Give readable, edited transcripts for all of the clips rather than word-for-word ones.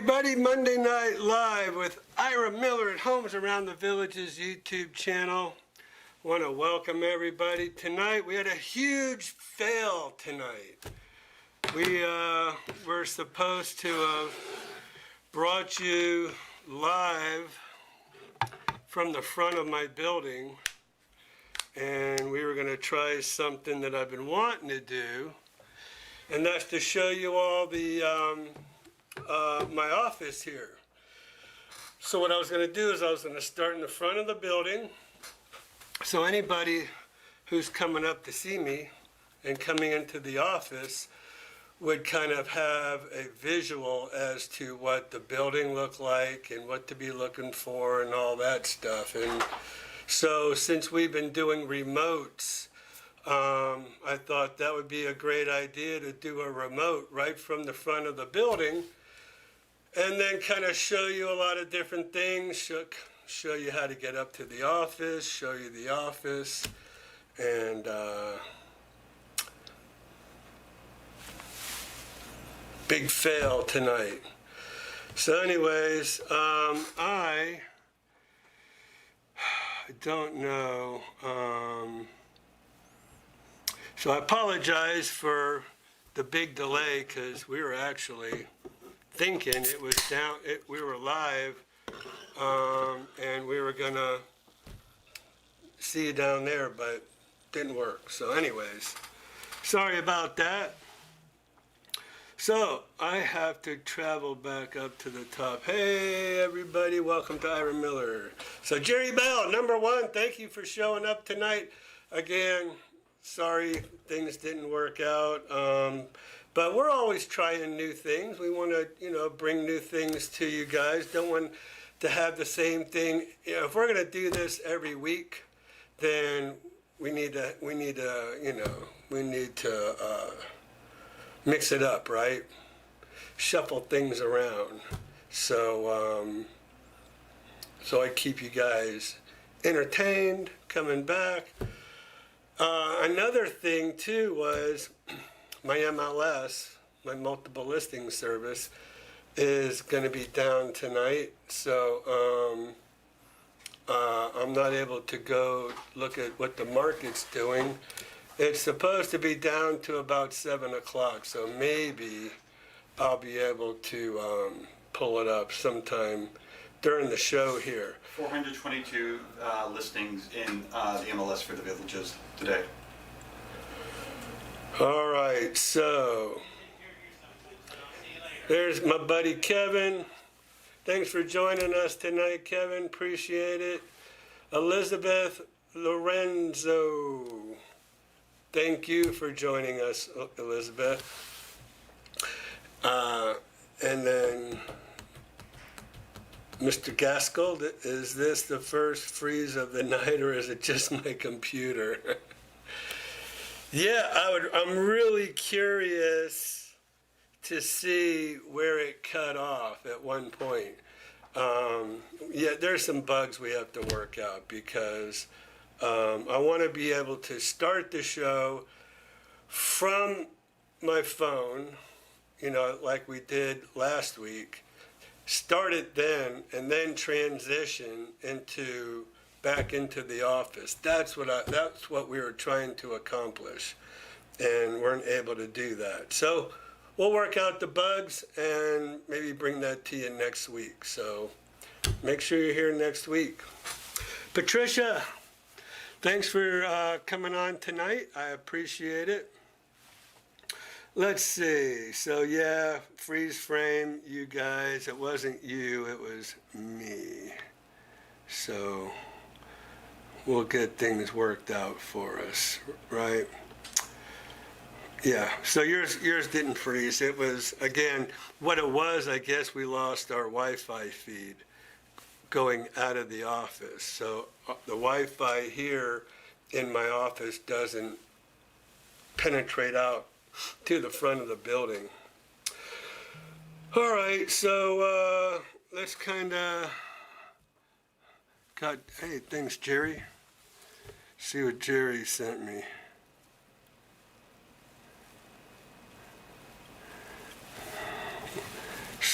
everybody, Monday Night Live with Ira Miller at Homes Around the Village's YouTube channel. Want to welcome everybody. Tonight we had a huge fail tonight. We were supposed to have brought you live from the front of my building, and we were going to try something that I've been wanting to do, and that's to show you all the my office here. So what I was going to do is I was going to start in the front of the building, so anybody who's coming up to see me and coming into the office would kind of have a visual as to what the building looked like and what to be looking for and all that stuff. And so since we've been doing remotes, I thought that would be a great idea to do a remote right from the front of the building, and then kind of show you a lot of different things, show you how to get up to the office, show you the office, and big fail tonight. So anyways, I don't know. So I apologize for the big delay, because we were actually thinking it was down, we were live, and we were gonna see you down there, but didn't work. So anyways, sorry about that. So I have to travel back up to the top. Hey everybody, welcome to Ira Miller. So Jerry Bell, #1, thank you for showing up tonight. Again, sorry things didn't work out, but we're always trying new things. We want to, bring new things to you guys. Don't want to have the same thing. If we're going to do this every week, then we need to mix it up, right? Shuffle things around. So I keep you guys entertained, coming back. Another thing too was my MLS, my multiple listing service, is going to be down tonight. So I'm not able to go look at what the market's doing. It's supposed to be down to about 7 o'clock, so maybe I'll be able to pull it up sometime during the show here. 422 listings in the MLS for the villages today. All right, so there's my buddy Kevin. Thanks for joining us tonight, Kevin. Appreciate it. Elizabeth Lorenzo. Thank you for joining us, Elizabeth. And then Mr. Gaskell, is this the first freeze of the night, or is it just my computer? Yeah, I'm really curious to see where it cut off at one point. Yeah, there's some bugs we have to work out, because I want to be able to start the show from my phone, like we did last week. Start it then, and then transition back into the office. That's what we were trying to accomplish, and weren't able to do that. So we'll work out the bugs and maybe bring that to you next week. So make sure you're here next week. Patricia, thanks for coming on tonight. I appreciate it. Let's see. So yeah, freeze frame, you guys. It wasn't you, it was me. So we'll get things worked out for us, right? Yeah, so yours didn't freeze. It was, again, what it was, I guess we lost our Wi-Fi feed going out of the office. So the Wi-Fi here in my office doesn't penetrate out to the front of the building. All right, so let's kind of hey, thanks, Jerry. See what Jerry sent me.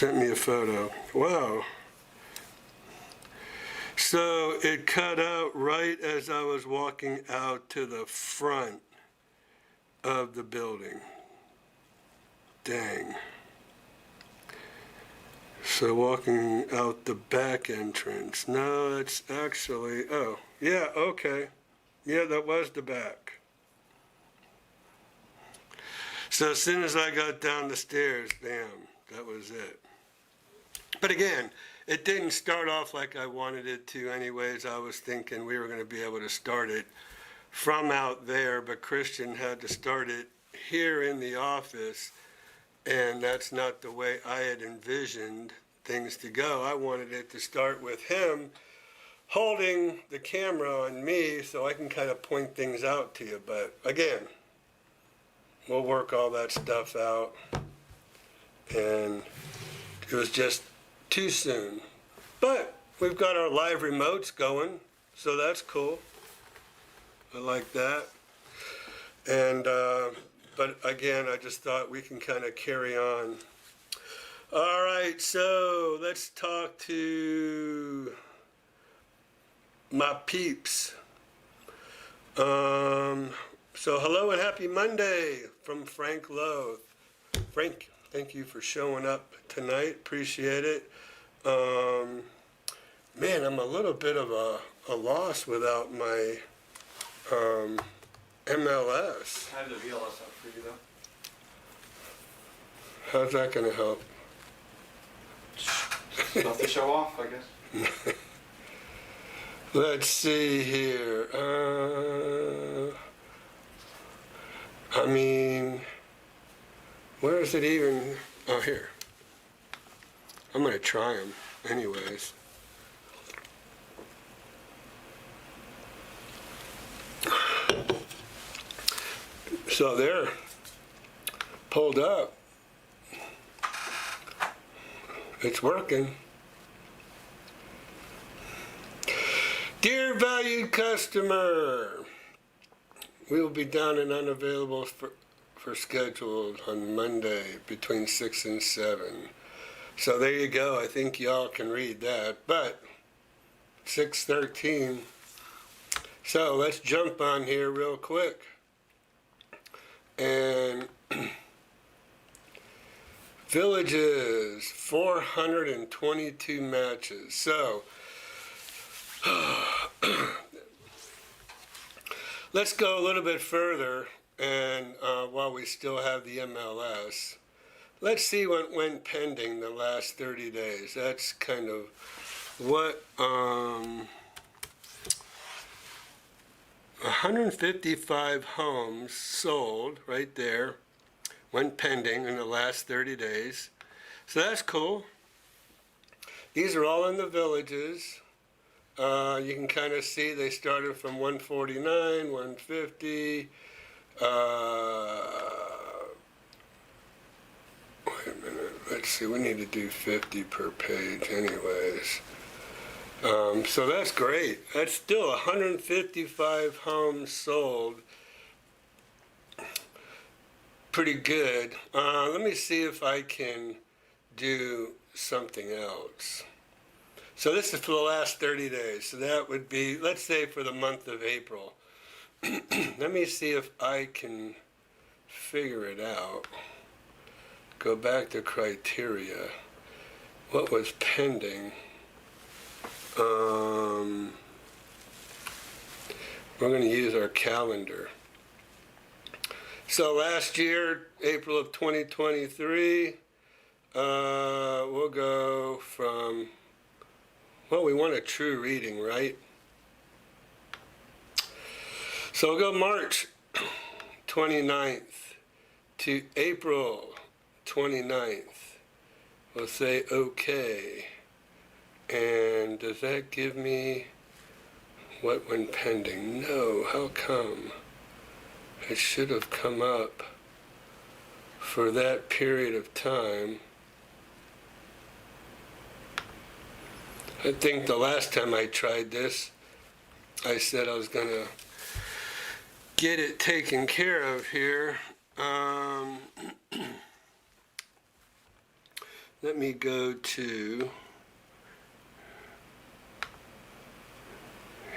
sent me a photo. Wow. So it cut out right as I was walking out to the front of the building. Dang. So walking out the back entrance. No, it's actually, oh, yeah, okay. Yeah, that was the back. So as soon as I got down the stairs, bam, that was it. But again, it didn't start off like I wanted it to anyways. I was thinking we were going to be able to start it from out there, but Christian had to start it here in the office, and that's not the way I had envisioned things to go. I wanted it to start with him holding the camera on me so I can kind of point things out to you. But again, we'll work all that stuff out. And it was just too soon. But we've got our live remotes going, so that's cool. I like that. And, but again, I just thought we can kind of carry on. All right, so let's talk to my peeps. So hello and happy Monday from Frank Lowe. Frank, thank you for showing up tonight. Appreciate it. Man, I'm a little bit of a loss without my MLS. I have the VLS up for you, though. How's that going to help? Stuff to show off, I guess. Let's see here. I mean, where is it even? Oh, here. I'm going to try them anyways. So they're pulled up. It's working. Dear valued customer, we will be down and unavailable for schedule on Monday between 6 and 7. So there you go. I think y'all can read that. But 6:13. So let's jump on here real quick. And Villages, 422 matches. So let's go a little bit further, and while we still have the MLS, let's see what went pending the last 30 days. That's kind of what 155 homes sold right there, went pending in the last 30 days. So that's cool. These are all in the Villages. You can kind of see they started from 149, 150. Wait a minute. Let's see. We need to do 50 per page anyways. So that's great. That's still 155 homes sold. Pretty good. Let me see if I can do something else. So this is for the last 30 days. So that would be, let's say for the month of April. Let me see if I can figure it out. Go back to criteria. What was pending? We're going to use our calendar. So last year, April of 2023, we'll go from, well, we want a true reading, right? So we'll go March 29th to April 29th. We'll say okay. And does that give me what went pending? No, how come? It should have come up for that period of time. I think the last time I tried this, I said I was going to get it taken care of here. let me go to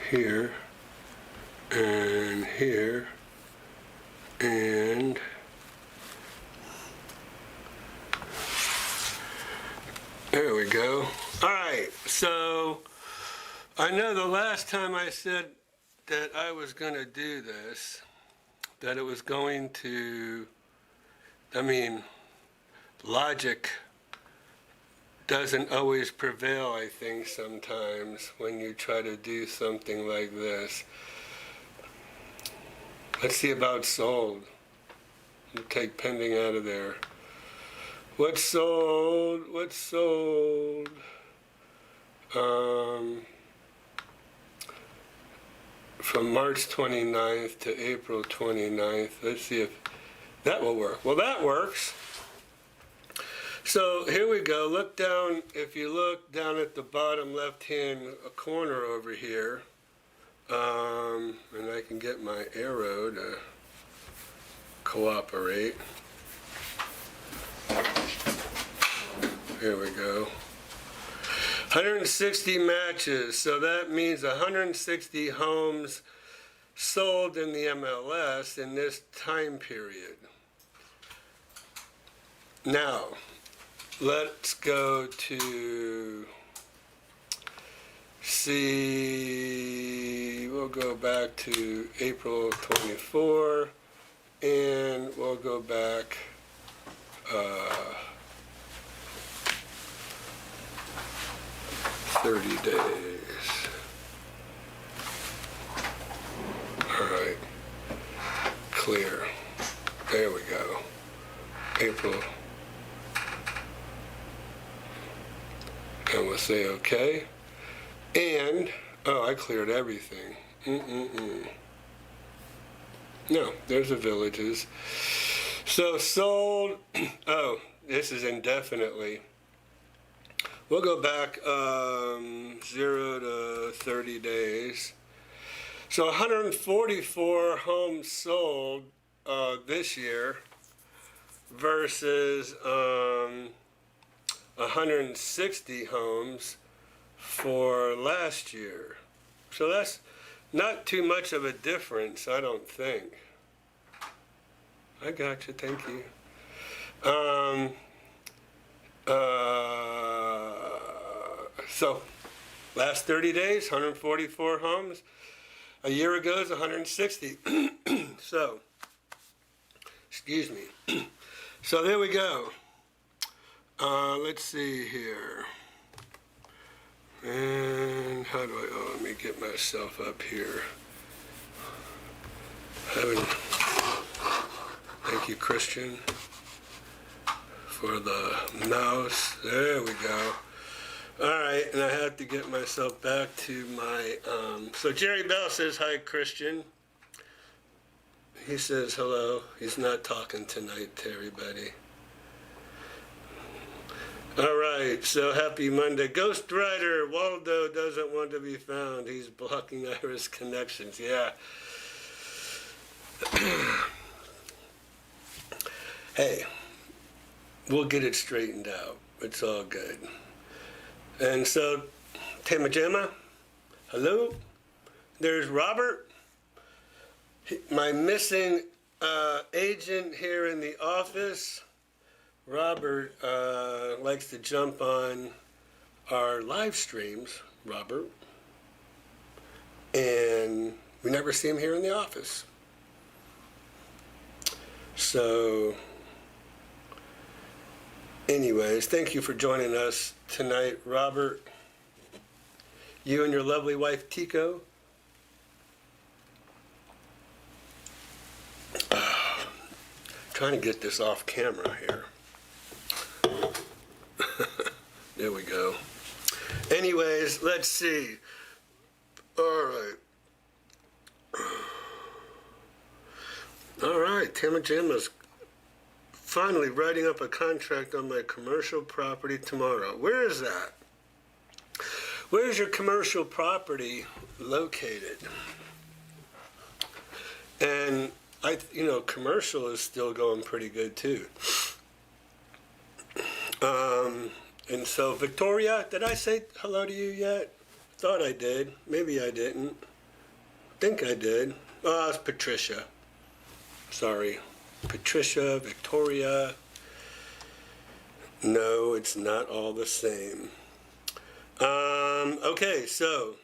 here and here and there we go. All right, so I know the last time I said that I was going to do this, that it was going to, logic doesn't always prevail, I think, sometimes when you try to do something like this. Let's see about sold. We'll take pending out of there. What's sold? What's sold? From March 29th to April 29th. Let's see if that will work. Well, that works. So here we go. Look down, if you look down at the bottom left-hand corner over here, and I can get my arrow to cooperate. Here we go. 160 matches, so that means 160 homes sold in the MLS in this time period. Now, let's go to see, we'll go back to April 24, and we'll go back 30 days. All right, clear. There we go. April. And we'll say okay. And, oh, I cleared everything. No, there's the villages. So sold, oh, this is indefinitely. We'll go back 0 to 30 days. So 144 homes sold this year versus 160 homes for last year. So that's not too much of a difference, I don't think. I got you, thank you. So last 30 days, 144 homes. A year ago is 160. So, excuse me. So there we go. Let's see here. And how do I, oh, let me get myself up here. Thank you, Christian, for the mouse. There we go. All right, and I have to get myself back to my, so Jerry Bell says, hi, Christian. He says hello. He's not talking tonight to everybody. All right, so happy Monday. Ghost Rider, Waldo doesn't want to be found. He's blocking Ira's connections. Yeah. Hey, we'll get it straightened out. It's all good. And so, Tamajama, hello. There's Robert, my missing agent here in the office. Robert likes to jump on our live streams, Robert, and we never see him here in the office. So, anyways, thank you for joining us tonight, Robert. You and your lovely wife, Tico. Trying to get this off camera here. There we go. Anyways, let's see. All right. All right, Tamajama's finally writing up a contract on my commercial property tomorrow. Where is that? Where's your commercial property located? And commercial is still going pretty good too. And so, Victoria, did I say hello to you yet? Thought I did. Maybe I didn't. Think I did. Oh, it's Patricia. Sorry. Patricia, Victoria. No, it's not all the same. Okay, so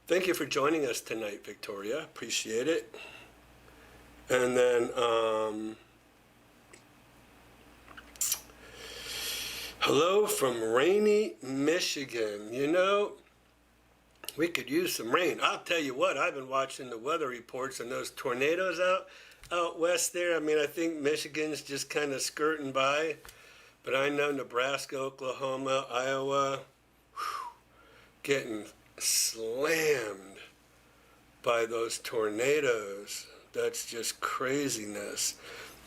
thank you for joining us tonight, Victoria. Appreciate it. And then, hello from rainy Michigan. You know, we could use some rain. I'll tell you what, I've been watching the weather reports and those tornadoes out west there. I mean, I think Michigan's just kind of skirting by, but I know Nebraska, Oklahoma, Iowa, getting slammed by those tornadoes. That's just craziness.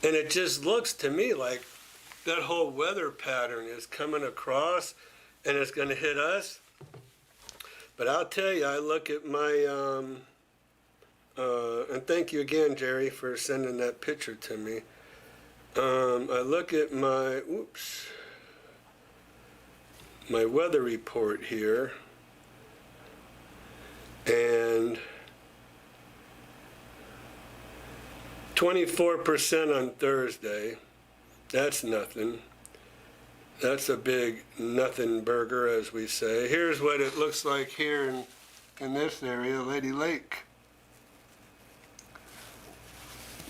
And it just looks to me like that whole weather pattern is coming across and it's going to hit us. But I'll tell you, I look at my, and thank you again, Jerry, for sending that picture to me. I look at my weather report here, and 24% on Thursday. That's nothing. That's a big nothing burger, as we say. Here's what it looks like here in this area, Lady Lake.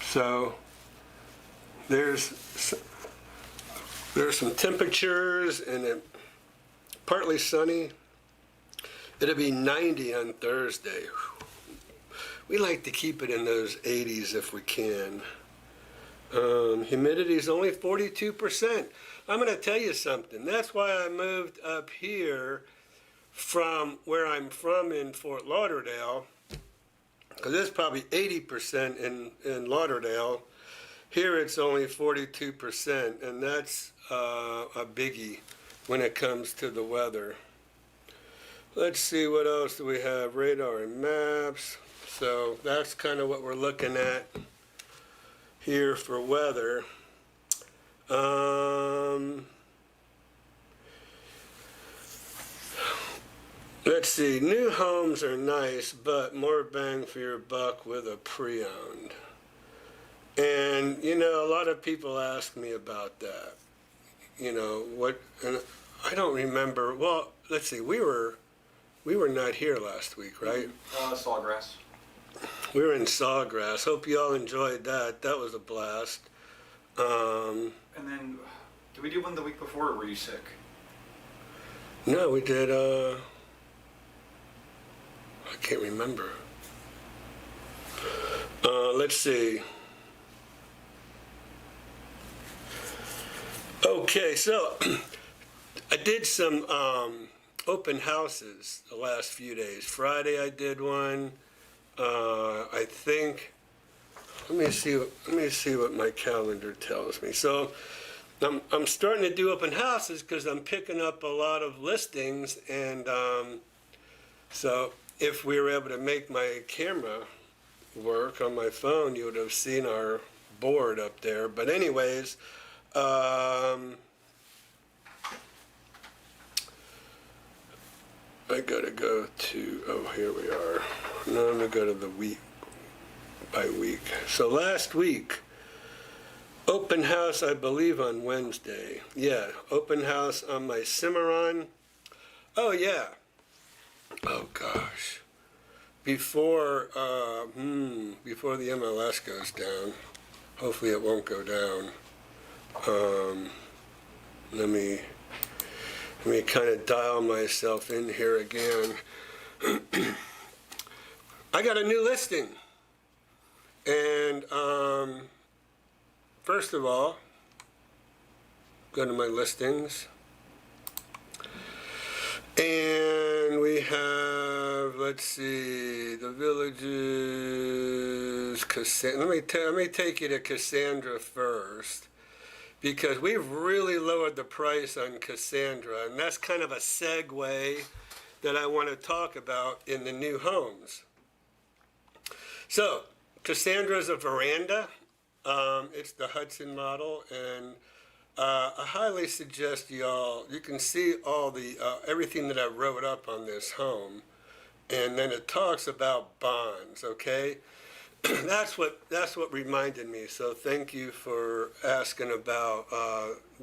So there's some temperatures, and it partly sunny. It'll be 90 on Thursday. We like to keep it in those 80s if we can. Humidity is only 42%. I'm going to tell you something. That's why I moved up here from where I'm from in Fort Lauderdale, because it's probably 80% in Lauderdale. Here it's only 42%, and that's a biggie when it comes to the weather. Let's see, what else do we have? Radar and maps. So that's kind of what we're looking at here for weather. Let's see, new homes are nice, but more bang for your buck with a pre-owned. And, you know, a lot of people ask me about that. You know, and I don't remember, well, let's see, we were not here last week, right? Sawgrass. We were in Sawgrass. Hope you all enjoyed that. That was a blast. And then, did we do one the week before, or were you sick? No, we did, I can't remember. Let's see. Okay, so I did some open houses the last few days. Friday I did one. I think, let me see what my calendar tells me. So I'm starting to do open houses because I'm picking up a lot of listings, and so if we were able to make my camera work on my phone, you would have seen our board up there. But anyways, I gotta go to, oh, here we are. Now I'm gonna go to the week by week. So last week, open house, I believe, on Wednesday. Yeah, open house on my Cimarron. Oh, yeah. Oh, gosh. Before the MLS goes down, hopefully it won't go down. Let me kind of dial myself in here again. I got a new listing. And first of all, go to my listings. And we have, let's see, the Villages, Cassandra. Let me take you to Cassandra first, because we've really lowered the price on Cassandra, and that's kind of a segue that I want to talk about in the new homes. So, Cassandra's a veranda. It's the Hudson model, and I highly suggest y'all, you can see all the, everything that I wrote up on this home. And then it talks about bonds, okay? That's what reminded me. So thank you for asking about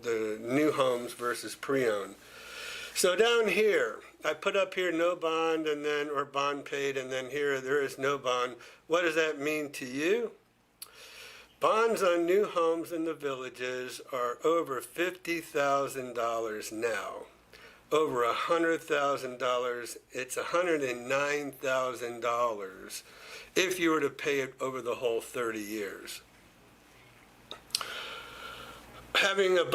the new homes versus pre-owned. So down here, I put up here no bond and then or bond paid, and then here there is no bond. What does that mean to you? Bonds on new homes in the villages are over $50,000 now. Over $100,000, it's $109,000 if you were to pay it over the whole 30 years. Having a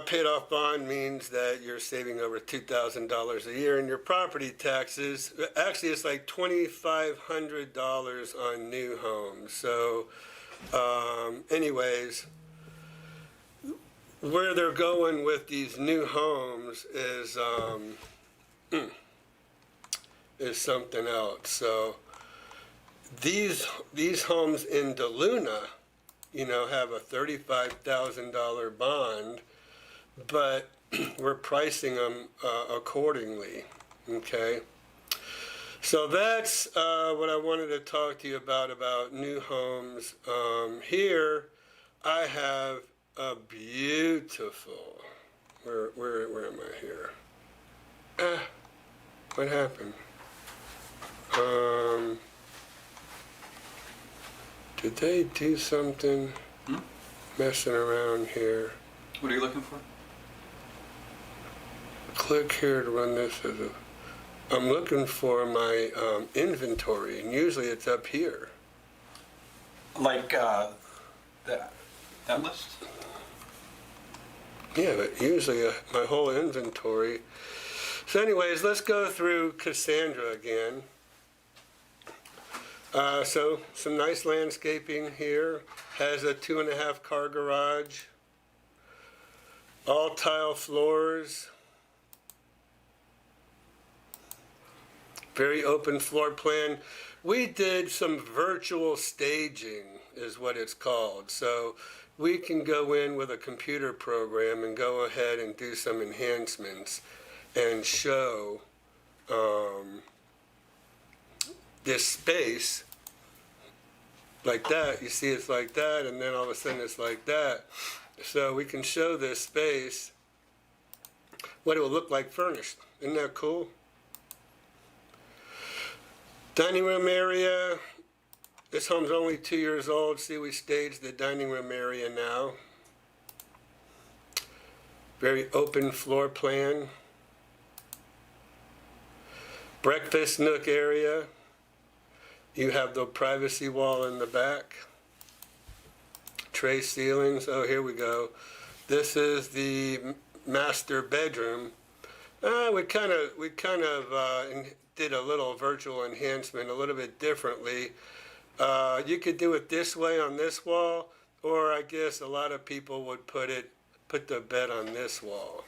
paid off bond means that you're saving over $2,000 a year in your property taxes. Actually, it's like $2,500 on new homes. So, anyways, where they're going with these new homes is something else. So these homes in DeLuna, have a $35,000 bond, but we're pricing them accordingly. Okay. So that's what I wanted to talk to you about new homes. Here, I have a beautiful. Where am I here? What happened? Did they do something messing around here? What are you looking for? Click here to run this as a. I'm looking for my inventory, and usually it's up here. Like that list? Yeah, but usually my whole inventory. So anyways, let's go through Cassandra again. So some nice landscaping here. Has a 2.5 car garage. All tile floors. Very open floor plan. We did some virtual staging is what it's called. So we can go in with a computer program and go ahead and do some enhancements and show this space like that. You see it's like that, and then all of a sudden it's like that. So we can show this space, what it will look like furnished. Isn't that cool? Dining room area. This home's only 2 years old. See, we staged the dining room area now. Very open floor plan. Breakfast nook area. You have the privacy wall in the back. Tray ceilings. Oh, here we go. This is the master bedroom. We kind of did a little virtual enhancement a little bit differently. You could do it this way on this wall, or I guess a lot of people would put the bed on this wall.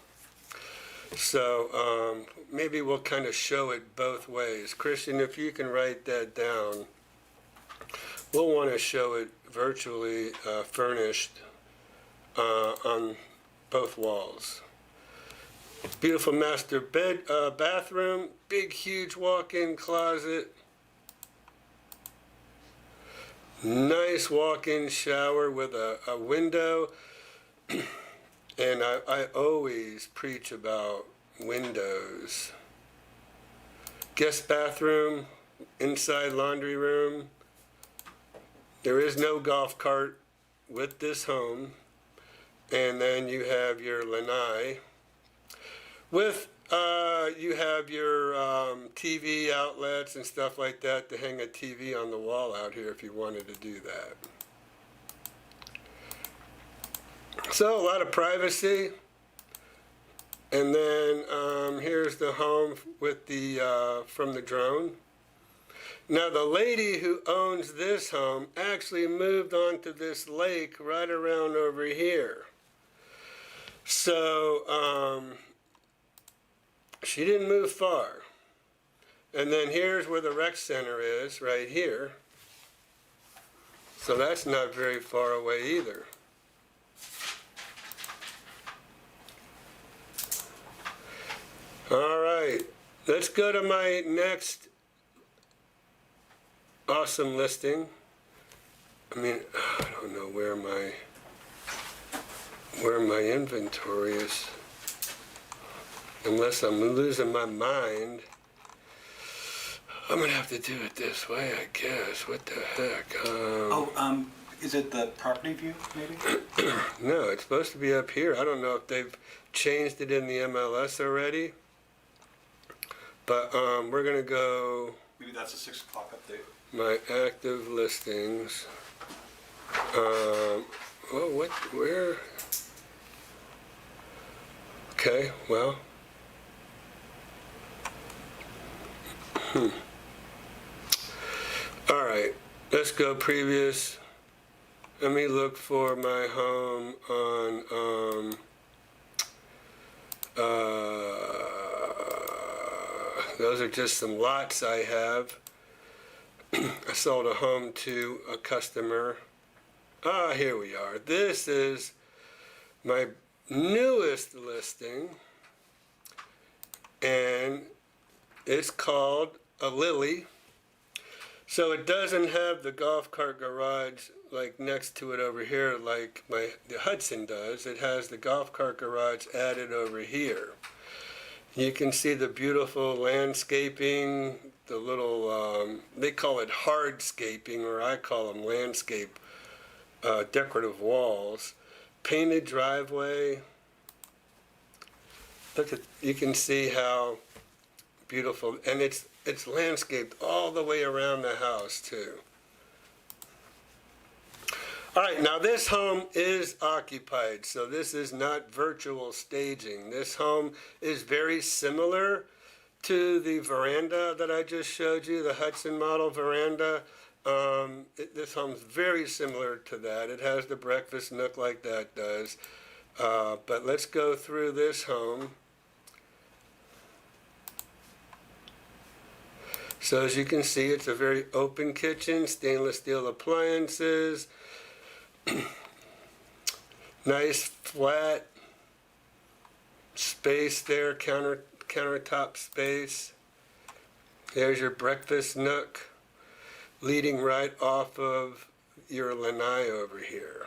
So maybe we'll kind of show it both ways. Christian, if you can write that down, we'll want to show it virtually furnished on both walls. Beautiful master bathroom, big huge walk-in closet. Nice walk-in shower with a window. And I always preach about windows. Guest bathroom, inside laundry room. There is no golf cart with this home. And then you have your lanai. With you have your TV outlets and stuff like that to hang a TV on the wall out here if you wanted to do that. So a lot of privacy. And then here's the home with the from the drone. Now the lady who owns this home actually moved onto this lake right around over here. So she didn't move far. And then here's where the rec center is, right here. So that's not very far away either. let's go to my next awesome listing. I mean, I don't know where my inventory is, unless I'm losing my mind. I'm gonna have to do it this way, I guess. What the heck? Is it the property view, maybe? No, it's supposed to be up here. I don't know if they've changed it in the MLS already. But we're gonna go Maybe that's a 6 o'clock update. my active listings. Well, where? Okay, well. All right, let's go previous. Let me look for my home on, those are just some lots I have. I sold a home to a customer. Here we are. This is my newest listing, and it's called a Lily. So it doesn't have the golf cart garage like next to it over here like the Hudson does. It has the golf cart garage added over here. You can see the beautiful landscaping, the little, they call it hardscaping, or I call them landscape decorative walls. Painted driveway. Look at, you can see how beautiful, and it's landscaped all the way around the house too. All right, now this home is occupied, so this is not virtual staging. This home is very similar to the veranda that I just showed you, the Hudson model veranda. This home's very similar to that. It has the breakfast nook like that does. But let's go through this home. So as you can see, it's a very open kitchen, stainless steel appliances, nice flat space there, countertop space. There's your breakfast nook leading right off of your lanai over here.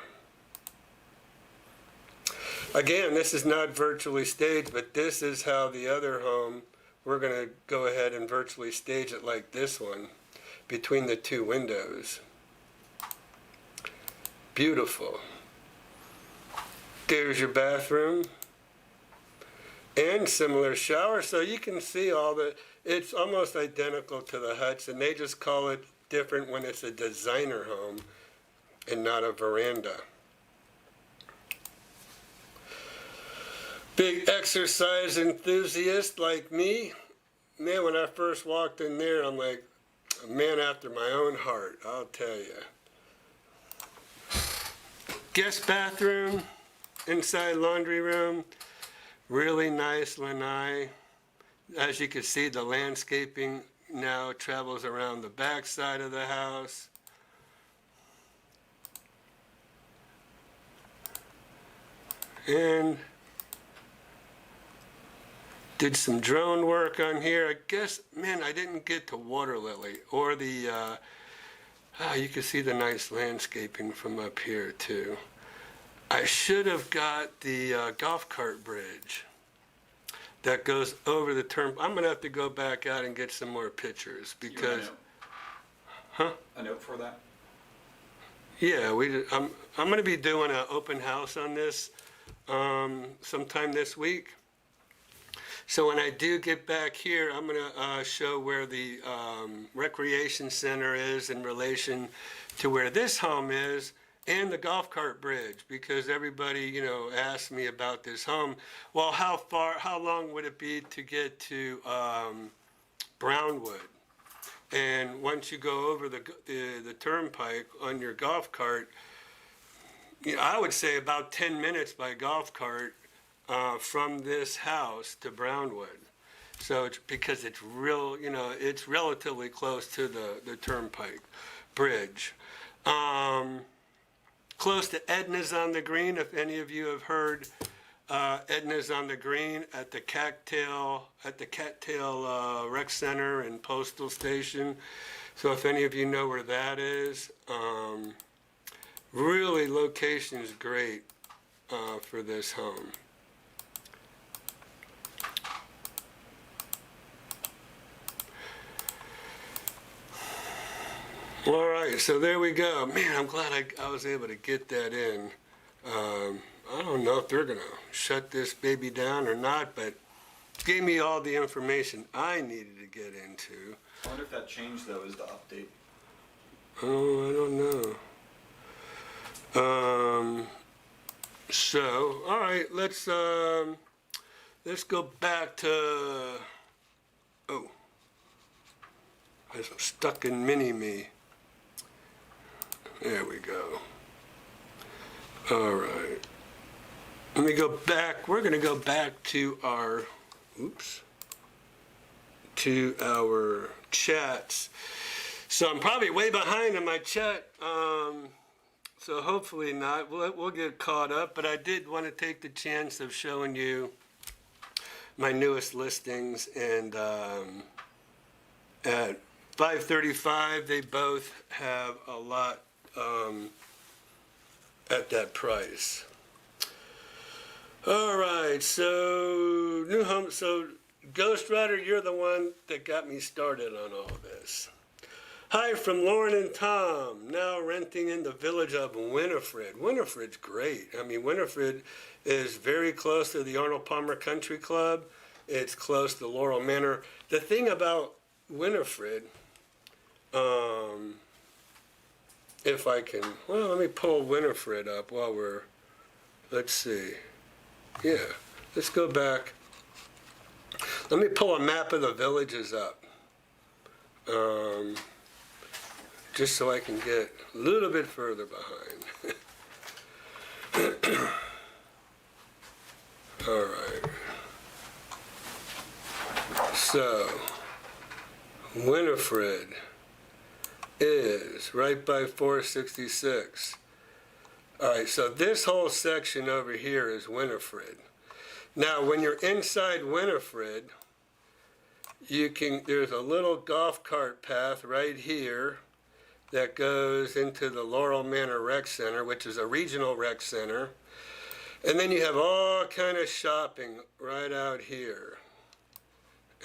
Again, this is not virtually staged, but this is how the other home, we're going to go ahead and virtually stage it like this one, between the two windows. Beautiful. There's your bathroom. And similar shower, so you can see all the, it's almost identical to the Hudson. They just call it different when it's a designer home and not a veranda. Big exercise enthusiast like me, man, when I first walked in there, I'm like a man after my own heart, I'll tell you. Guest bathroom, inside laundry room, really nice lanai. As you can see, the landscaping now travels around the back side of the house. And did some drone work on here. I guess, man, I didn't get to water lily or the, you can see the nice landscaping from up here too. I should have got the golf cart bridge that goes over the turn. I'm gonna have to go back out and get some more pictures because, A note for that? yeah, I'm gonna be doing an open house on this sometime this week. So when I do get back here, I'm gonna show where the recreation center is in relation to where this home is, and the golf cart bridge, because everybody, you know, asked me about this home. Well, how long would it be to get to Brownwood? And once you go over the turnpike on your golf cart, you know, I would say about 10 minutes by golf cart from this house to Brownwood. So it's because it's real, you know, it's relatively close to the turnpike bridge. Close to Edna's on the Green, if any of you have heard Edna's on the Green at the Cattail Rec Center and Postal Station. So if any of you know where that is, really location is great for this home. All right, so there we go. Man, I'm glad I was able to get that in. I don't know if they're going to shut this baby down or not, but it gave me all the information I needed to get into. I wonder if that change, though, is the update. Oh, I don't know. So, all right, let's go back to, oh, I'm stuck in mini-me. There we go. All right. Let me go back. We're going to go back to our, to our chats. So I'm probably way behind in my chat. So hopefully not. We'll get caught up. But I did want to take the chance of showing you my newest listings. And at 535, they both have a lot at that price. All right, so new home. So Ghost Rider, you're the one that got me started on all this. Hi from Lauren and Tom, now renting in the village of Winifred. Winifred's great. I mean, Winifred is very close to the Arnold Palmer Country Club. It's close to Laurel Manor. The thing about Winifred, if I can, well, let me pull Winifred up while we're, let's see. Yeah, let's go back. Let me pull a map of the villages up. Just so I can get a little bit further behind. All right. So, Winifred is right by 466. All right, so this whole section over here is Winifred. Now, when you're inside Winifred, there's a little golf cart path right here that goes into the Laurel Manor Rec Center, which is a regional rec center. And then you have all kind of shopping right out here.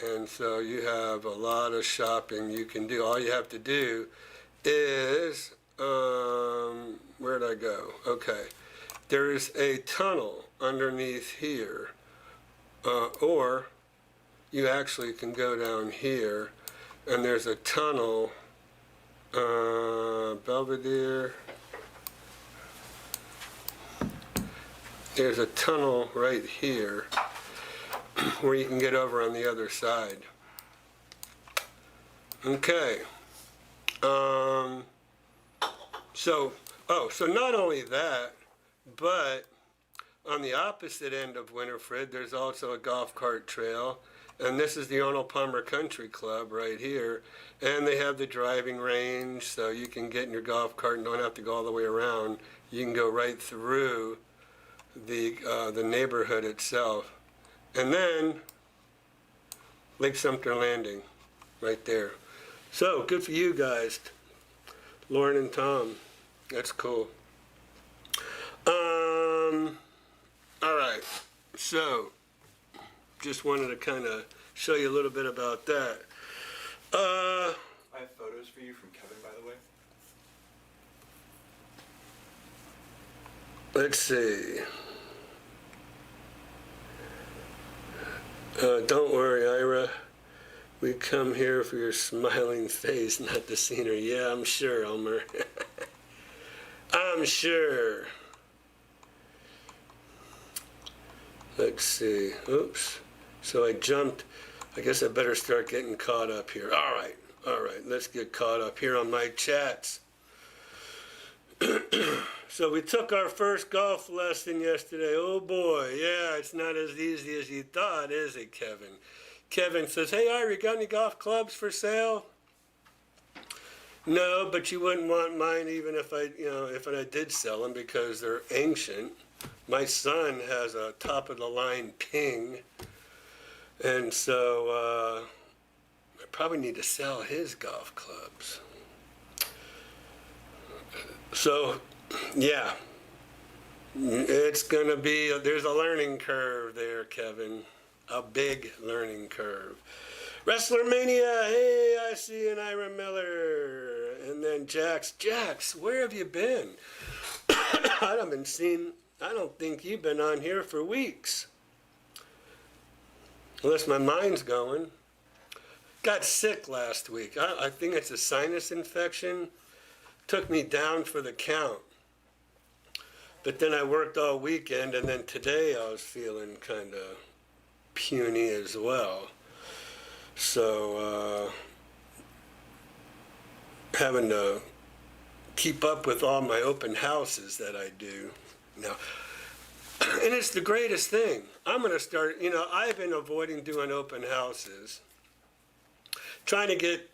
And so you have a lot of shopping you can do. All you have to do is, where'd I go? Okay. There's a tunnel underneath here. Or you actually can go down here and there's a tunnel, Belvedere. There's a tunnel right here where you can get over on the other side. Okay. So not only that, but on the opposite end of Winifred, there's also a golf cart trail. And this is the Arnold Palmer Country Club right here. And they have the driving range, so you can get in your golf cart and don't have to go all the way around. You can go right through the neighborhood itself. And then Lake Sumter Landing right there. So good for you guys, Lauren and Tom. That's cool. All right, so just wanted to kind of show you a little bit about that. I have photos for you from Kevin, by the way. Let's see. Don't worry, Ira. We come here for your smiling face, not the scenery. Yeah, I'm sure, Elmer. I'm sure. Let's see. Oops. So I jumped. I guess I better start getting caught up here. All right. Let's get caught up here on my chats. So we took our first golf lesson yesterday. Oh boy, yeah, it's not as easy as you thought, is it, Kevin? Kevin says, "Hey, Ira, you got any golf clubs for sale?" No, but you wouldn't want mine even if I did sell them because they're ancient. my son has a top of the line ping, and so I probably need to sell his golf clubs. So, yeah, it's gonna be, there's a learning curve there, Kevin, a big learning curve. Wrestler Mania, hey, I see an Ira Miller. And then Jax, where have you been? I don't think you've been on here for weeks. Unless my mind's going. Got sick last week. I think it's a sinus infection. Took me down for the count. But then I worked all weekend, and then today I was feeling kind of puny as well. So, having to keep up with all my open houses that I do now. And it's the greatest thing. I'm going to start, I've been avoiding doing open houses, trying to get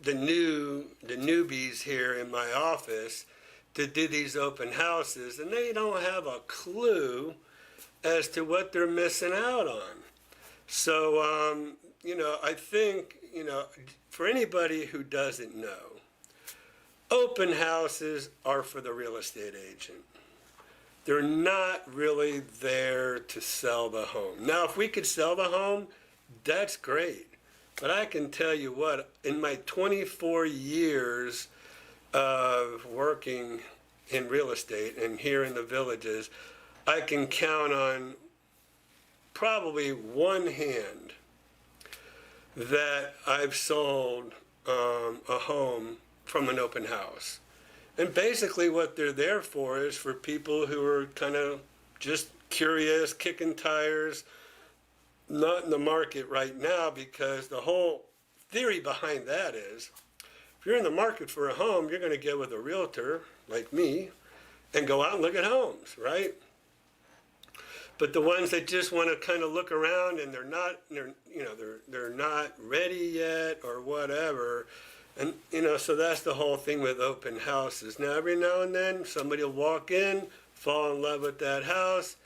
the newbies here in my office to do these open houses, and they don't have a clue as to what they're missing out on. So, I think, for anybody who doesn't know, open houses are for the real estate agent. They're not really there to sell the home. Now, if we could sell the home, that's great. But I can tell you what, in my 24 years of working in real estate and here in the Villages, I can count on probably one hand that I've sold a home from an open house. And basically what they're there for is for people who are kind of just curious, kicking tires, not in the market right now, because the whole theory behind that is if you're in the market for a home, you're going to get with a realtor like me and go out and look at homes, right? But the ones that just want to kind of look around and they're not ready yet or whatever, and so that's the whole thing with open houses. Now every now and then somebody will walk in, fall in love with that house,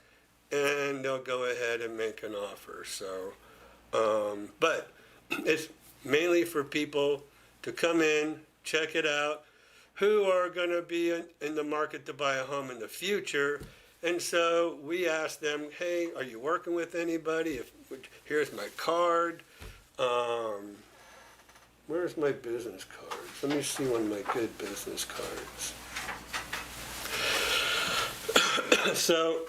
and they'll go ahead and make an offer. So, but it's mainly for people to come in, check it out, who are going to be in the market to buy a home in the future. And so we ask them, hey, are you working with anybody? Here's my card. Where's my business cards? Let me see one of my good business cards. So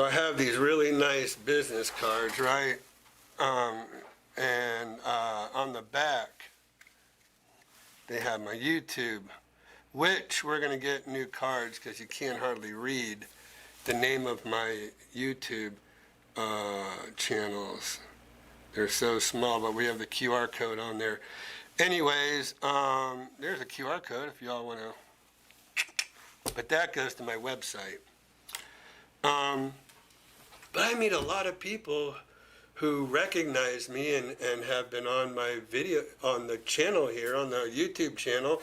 I have these really nice business cards, right? And on the back, they have my YouTube, which we're going to get new cards because you can't hardly read the name of my YouTube channels. They're so small, but we have the QR code on there. Anyways, there's a QR code if y'all want to, but that goes to my website. But I meet a lot of people who recognize me and have been on my video, on the channel here, on the YouTube channel.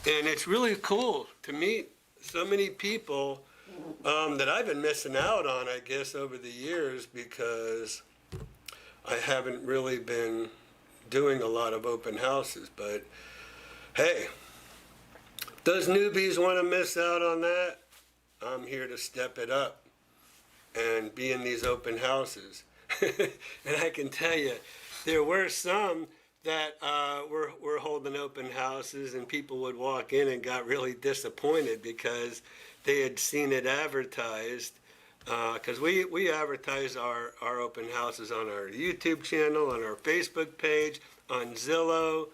And it's really cool to meet so many people that I've been missing out on, I guess, over the years because I haven't really been doing a lot of open houses. But hey, those newbies want to miss out on that, I'm here to step it up and be in these open houses. And I can tell you, there were some that were holding open houses, and people would walk in and got really disappointed because they had seen it advertised. Because we advertise our open houses on our YouTube channel, on our Facebook page, on Zillow,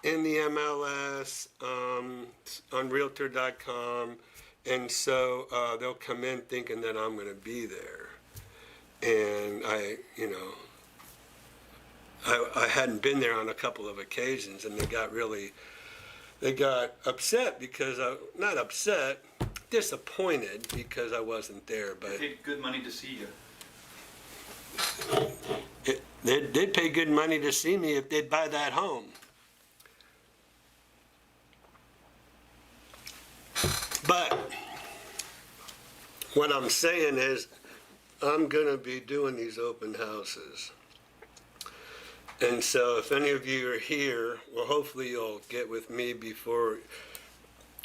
in the MLS, on Realtor.com. And so they'll come in thinking that I'm going to be there. And I hadn't been there on a couple of occasions, and they got upset because not upset, disappointed because I wasn't there. But they paid good money to see you. They'd pay good money to see me if they'd buy that home. But what I'm saying is I'm going to be doing these open houses. And so if any of you are here, well, hopefully you'll get with me before,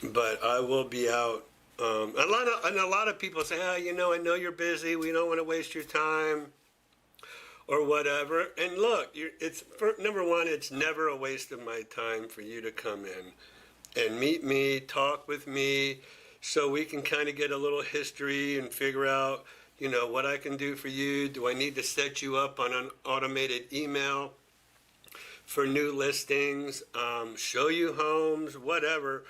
but I will be out. A lot of people say, oh, I know you're busy. We don't want to waste your time or whatever. And look, number one, it's never a waste of my time for you to come in and meet me, talk with me, so we can kind of get a little history and figure out, what I can do for you. Do I need to set you up on an automated email for new listings, show you homes, whatever?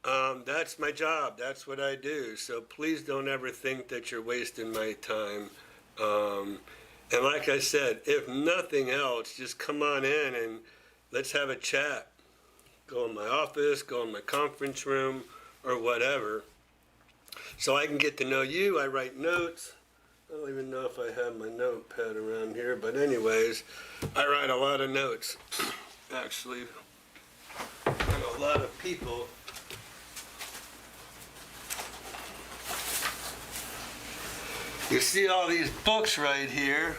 That's my job. That's what I do. So please don't ever think that you're wasting my time. And like I said, if nothing else, just come on in and let's have a chat. Go in my office, go in my conference room, or whatever. So I can get to know you. I write notes. I don't even know if I have my notepad around here, but anyways, I write a lot of notes. Actually, and a lot of people. You see all these books right here,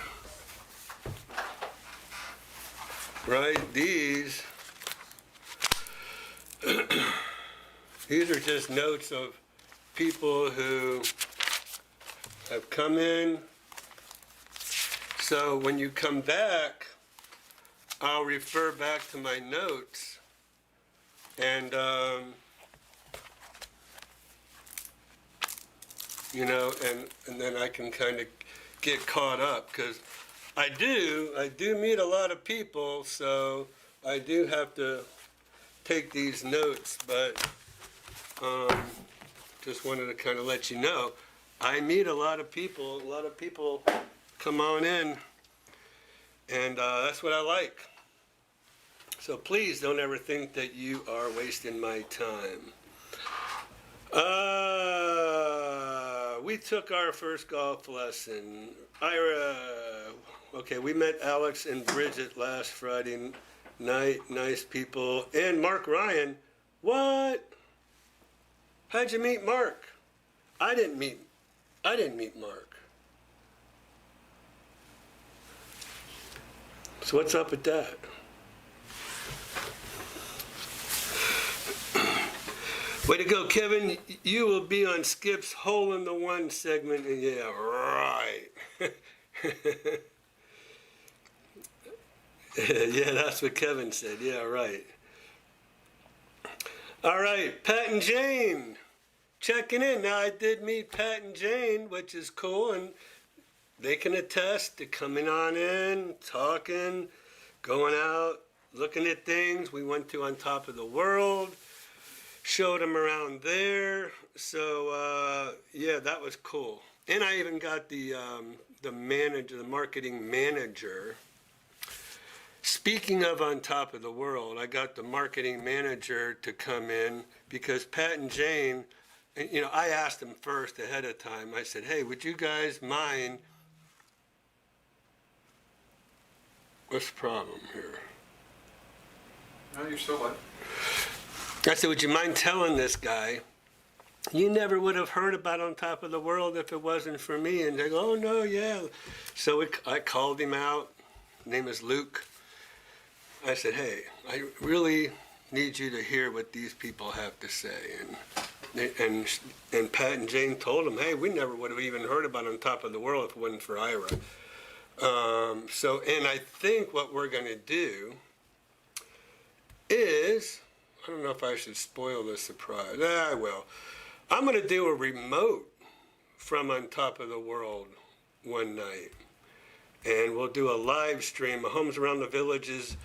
right? These are just notes of people who have come in. So when you come back, I'll refer back to my notes and, and then I can kind of get caught up, because I do meet a lot of people, so I do have to take these notes, but just wanted to kind of let you know, I meet a lot of people come on in, and that's what I like. So please don't ever think that you are wasting my time. We took our first golf lesson. Ira, okay, we met Alex and Bridget last Friday night. Nice people. And Mark Ryan. What? How'd you meet Mark? I didn't meet Mark. So what's up with that? Way to go, Kevin. You will be on Skip's Hole in the One segment. Yeah, right. Yeah, that's what Kevin said. Yeah, right. All right, Pat and Jane checking in. Now, I did meet Pat and Jane, which is cool, and they can attest to coming on in, talking, going out, looking at things. We went to On Top of the World. Showed them around there, so yeah, that was cool. And I even got the marketing manager. Speaking of On Top of the World, I got the marketing manager to come in because Pat and Jane, I asked them first ahead of time. I said, hey, would you guys mind? What's the problem here? No, you're still what? I said, would you mind telling this guy, you never would have heard about On Top of the World if it wasn't for me? And they go, oh, no, yeah. So I called him out. His name is Luke. I said, hey, I really need you to hear what these people have to say. And Pat and Jane told him, hey, we never would have even heard about On Top of the World if it wasn't for Ira. And I think what we're going to do is, I don't know if I should spoil the surprise. I will. I'm going to do a remote from On Top of the World one night. And we'll do a live stream, a Homes Around the Village's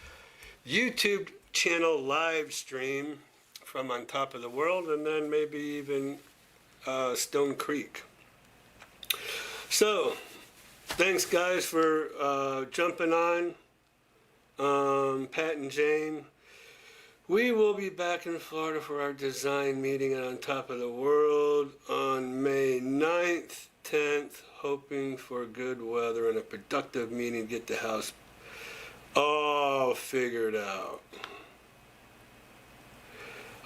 YouTube channel live stream from On Top of the World, and then maybe even Stone Creek. So, thanks guys for jumping on. Pat and Jane. We will be back in Florida for our design meeting at On Top of the World on May 9th, 10th, hoping for good weather and a productive meeting to get the house all figured out.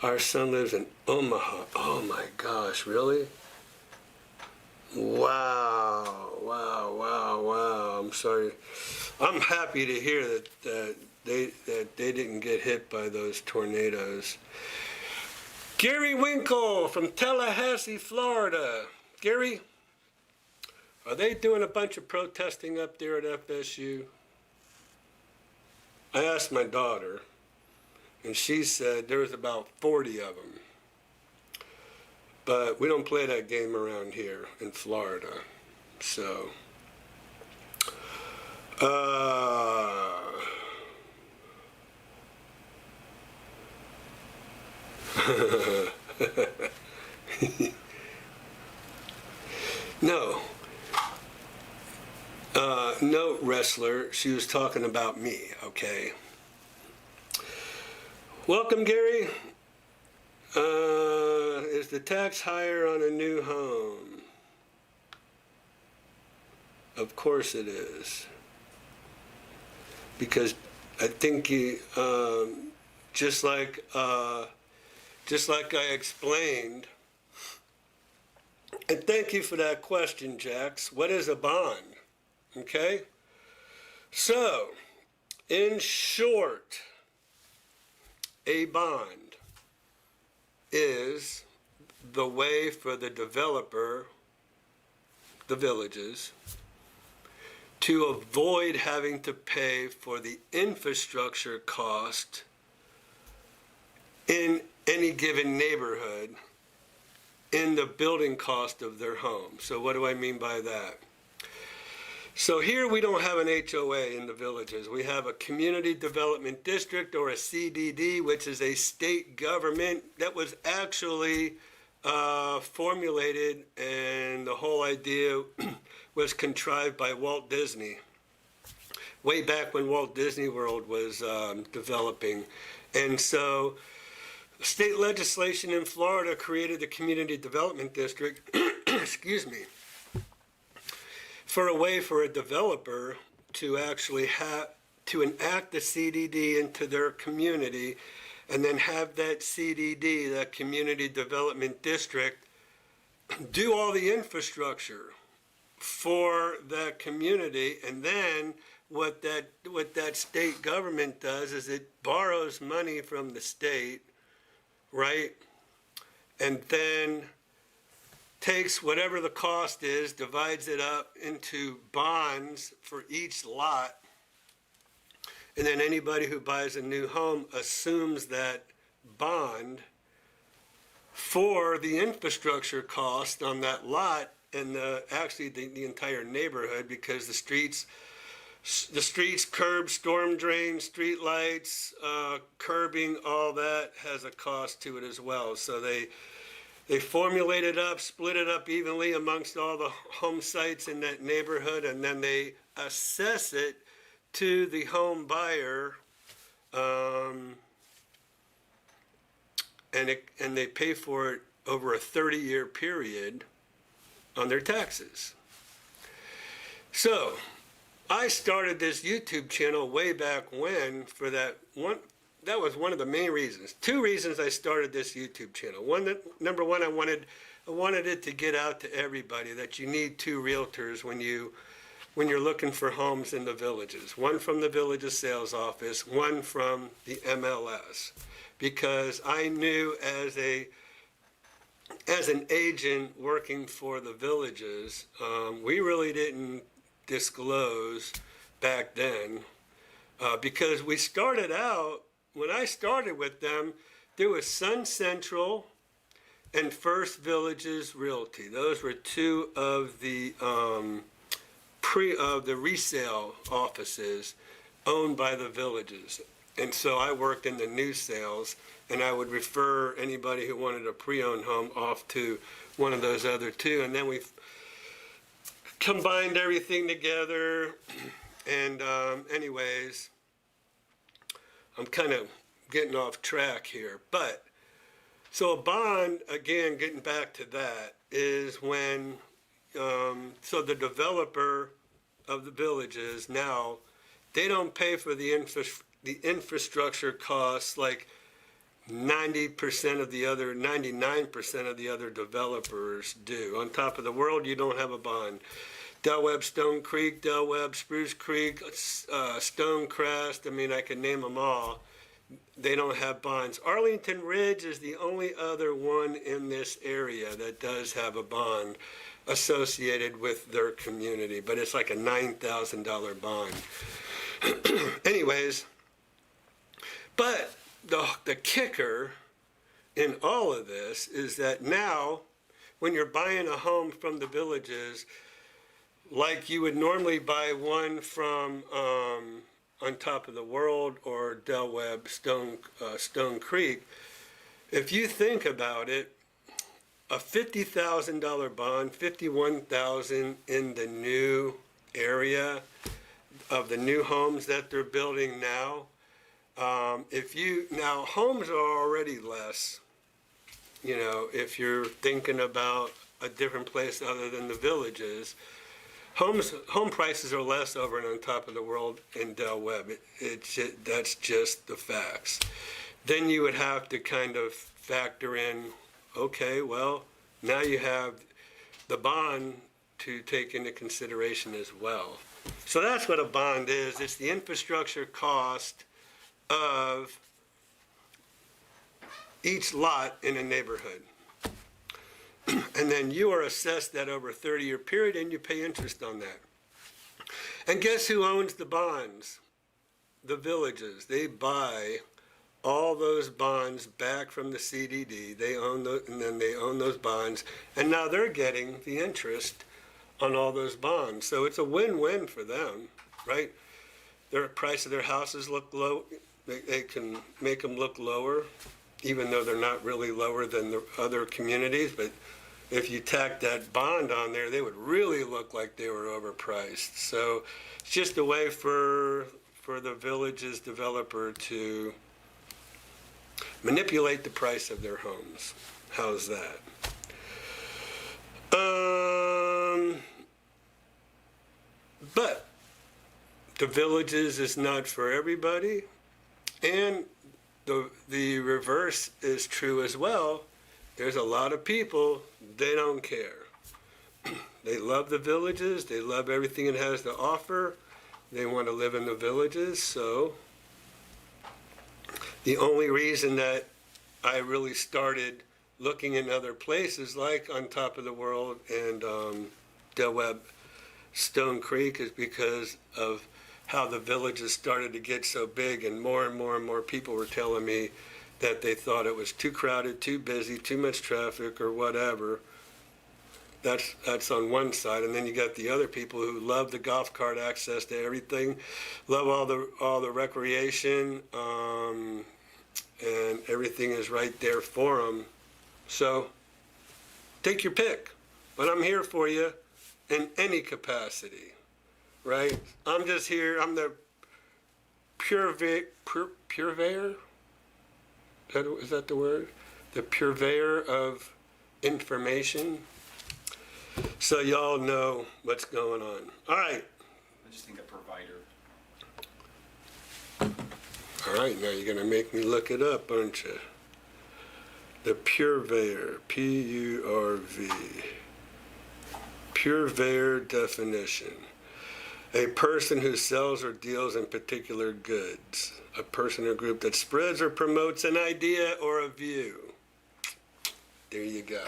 Our son lives in Omaha. Oh my gosh, really? Wow, wow, wow, wow. I'm sorry. I'm happy to hear that they didn't get hit by those tornadoes. Gary Winkle from Tallahassee, Florida. Gary, are they doing a bunch of protesting up there at FSU? I asked my daughter, and she said there was about 40 of them. But we don't play that game around here in Florida. So, no. No, wrestler. She was talking about me, okay? Welcome, Gary. Is the tax higher on a new home? Of course it is. Because I think you, just like I explained, and thank you for that question, Jax. What is a bond? Okay? So, in short, a bond is the way for the developer, the villages, to avoid having to pay for the infrastructure cost in any given neighborhood in the building cost of their home. So what do I mean by that? So here we don't have an HOA in the villages. We have a community development district, or a CDD, which is a state government that was actually formulated, and the whole idea was contrived by Walt Disney way back when Walt Disney World was developing. And so state legislation in Florida created the community development district, excuse me, for a way for a developer to actually to enact the CDD into their community, and then have that CDD, that community development district, do all the infrastructure for that community. And then what that state government does is it borrows money from the state, right? And then takes whatever the cost is, divides it up into bonds for each lot, and then anybody who buys a new home assumes that bond for the infrastructure cost on that lot, and actually the entire neighborhood, because the streets, curbs, storm drains, street lights, curbing, all that has a cost to it as well. So they formulate it up, split it up evenly amongst all the home sites in that neighborhood, and then they assess it to the home buyer, and they pay for it over a 30-year period on their taxes. So I started this YouTube channel way back when for that one. That was one of the main reasons. Two reasons I started this YouTube channel. Number one, I wanted it to get out to everybody that you need two realtors when you're looking for homes in the villages. One from the villages sales office, one from the MLS. Because I knew as an agent working for the villages, we really didn't disclose back then, because we started out, when I started with them, there was Sun Central and First Villages Realty. Those were two of the resale offices owned by the villages. And so I worked in the new sales, and I would refer anybody who wanted a pre-owned home off to one of those other two. And then we combined everything together. And anyways, I'm kind of getting off track here. But so a bond, again, getting back to that, is when, so the developer of the villages now, they don't pay for the infrastructure costs like 90% of the other, 99% of the other developers do. On top of the world, you don't have a bond. Del Webb, Stone Creek, Del Webb, Spruce Creek, Stonecrest, I mean, I can name them all. They don't have bonds. Arlington Ridge is the only other one in this area that does have a bond associated with their community, but it's like a $9,000 bond. Anyways, but the kicker in all of this is that now, when you're buying a home from the villages, like you would normally buy one from On Top of the World or Del Webb, Stone Creek, if you think about it, a $50,000 bond, $51,000 in the new area of the new homes that they're building now. Now homes are already less, if you're thinking about a different place other than the villages. Home prices are less over and On Top of the World in Del Webb. That's just the facts. Then you would have to kind of factor in, okay, well, now you have the bond to take into consideration as well. So that's what a bond is. It's the infrastructure cost of each lot in a neighborhood. And then you are assessed that over a 30-year period, and you pay interest on that. And guess who owns the bonds? The villages. They buy all those bonds back from the CDD. They own and then they own those bonds, and now they're getting the interest on all those bonds. So it's a win-win for them, right? Their price of their houses look low. They can make them look lower, even though they're not really lower than the other communities. But if you tack that bond on there, they would really look like they were overpriced. So it's just a way for the village's developer to manipulate the price of their homes. How's that? But the villages is not for everybody, and the reverse is true as well. There's a lot of people, they don't care. They love the villages, they love everything it has to offer, they want to live in the villages. So the only reason that I really started looking in other places like On Top of the World and Del Webb, Stone Creek is because of how the villages started to get so big, and more people were telling me that they thought it was too crowded, too busy, too much traffic or whatever. That's on one side, and then you got the other people who love the golf cart access to everything, love all the recreation, and everything is right there for them. So take your pick, but I'm here for you in any capacity, right? I'm just here. I'm the purveyor. Is that the word? The purveyor of information. So y'all know what's going on. All right. I just think a provider. All right, now you're going to make me look it up, aren't you? The purveyor, P-U-R-V. Purveyor definition. A person who sells or deals in particular goods. A person or group that spreads or promotes an idea or a view. There you go.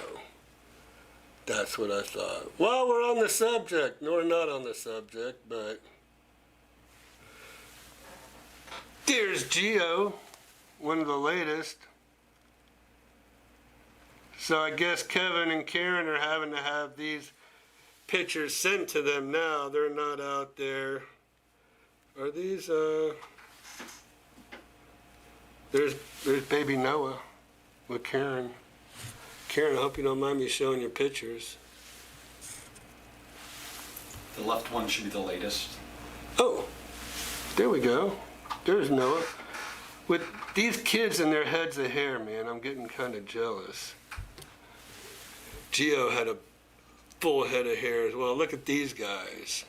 That's what I thought. Well, we're on the subject. No, we're not on the subject, but there's Geo, one of the latest. So I guess Kevin and Karen are having to have these pictures sent to them now. They're not out there. Are these, there's baby Noah with Karen. Karen, I hope you don't mind me showing your pictures. The left one should be the latest. Oh, there we go. There's Noah. With these kids and their heads of hair, man, I'm getting kind of jealous. Geo had a full head of hair as well. Look at these guys.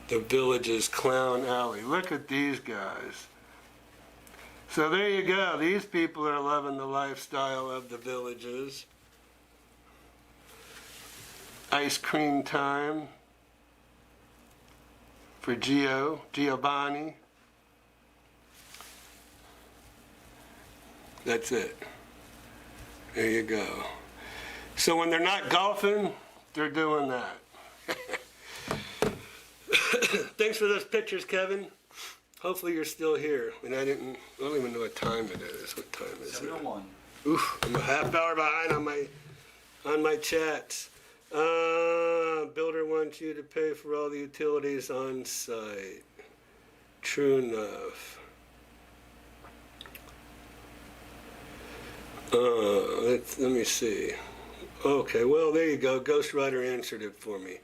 The Village's Clown Alley. Look at these guys. So there you go. These people are loving the lifestyle of the Villages. Ice cream time for Giovanni. That's it. There you go. So when they're not golfing, they're doing that. Thanks for those pictures, Kevin. Hopefully you're still here. And I don't even know what time it is. What time is it? 7:01. Oof, I'm a half hour behind on my chats. Builder wants you to pay for all the utilities on site. True enough. Let me see. Okay, well, there you go. Ghost Rider answered it for me.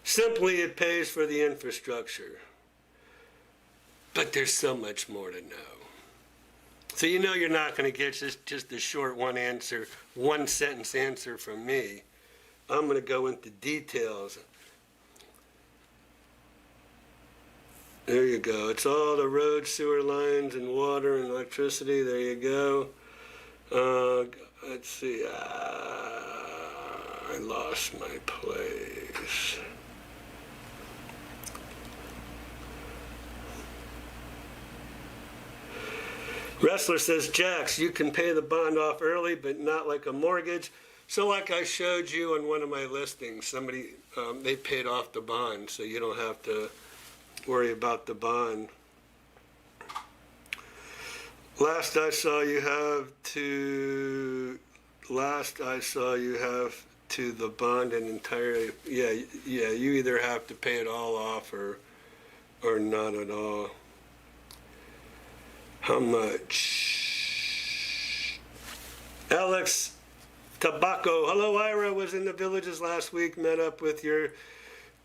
Simply, it pays for the infrastructure. But there's so much more to know. So you know you're not going to get just a short one sentence answer from me. I'm going to go into details. There you go. It's all the road, sewer lines, and water and electricity. There you go. Let's see. I lost my place. Wrestler says, Jax, you can pay the bond off early, but not like a mortgage. So like I showed you on one of my listings, somebody, they paid off the bond, so you don't have to worry about the bond. Last I saw you have to the bond and entirely, yeah, you either have to pay it all off or not at all. How much? Alex Tobacco. Hello, Ira. Was in the Villages last week. Met up with your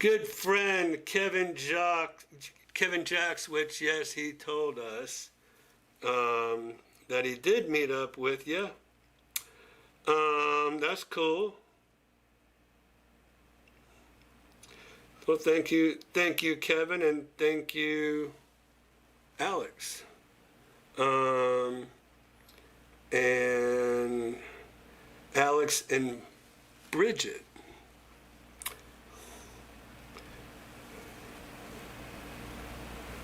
good friend Kevin Jacks, which, yes, he told us that he did meet up with you. That's cool. Well, thank you, Kevin, and thank you, Alex. And Alex and Bridget.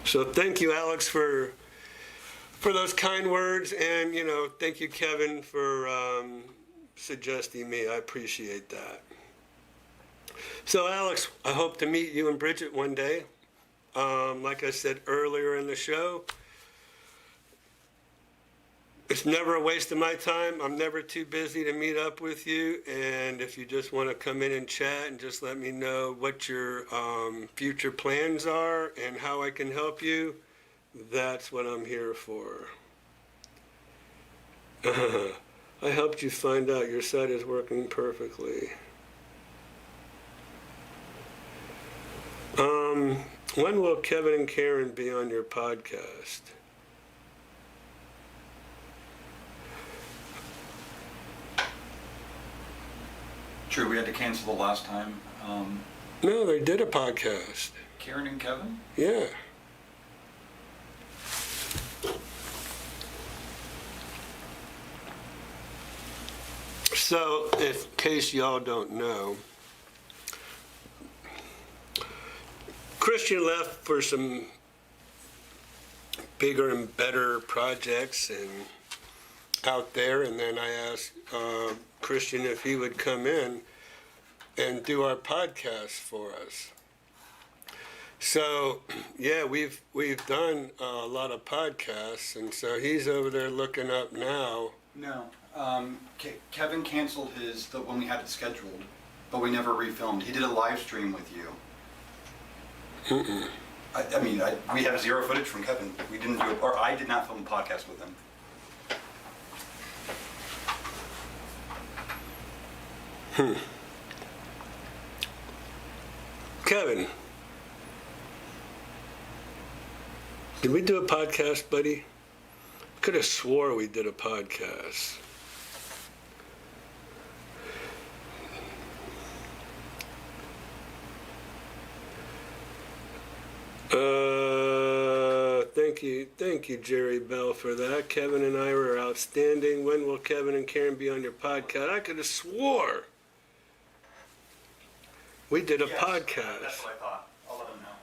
So thank you, Alex, for those kind words, and thank you, Kevin, for suggesting me. I appreciate that. So, Alex, I hope to meet you and Bridget one day. Like I said earlier in the show, it's never a waste of my time. I'm never too busy to meet up with you. And if you just want to come in and chat and just let me know what your future plans are and how I can help you, that's what I'm here for. I helped you find out your site is working perfectly. When will Kevin and Karen be on your podcast? True, we had to cancel the last time. No, they did a podcast. Karen and Kevin? Yeah. So, in case y'all don't know, Christian left for some bigger and better projects and out there, and then I asked Christian if he would come in and do our podcast for us. So, yeah, we've done a lot of podcasts, and so he's over there looking up now. No. Kevin canceled when we had it scheduled, but we never refilmed. He did a live stream with you. Mm-mm. We have zero footage from Kevin. We didn't do it, or I did not film a podcast with him. Kevin, did we do a podcast, buddy? Could have swore we did a podcast. Thank Thank you, Jerry Bell, for that. Kevin and Ira are outstanding. When will Kevin and Karen be on your podcast? I could have swore we did a podcast. That's what I thought. I'll let them know.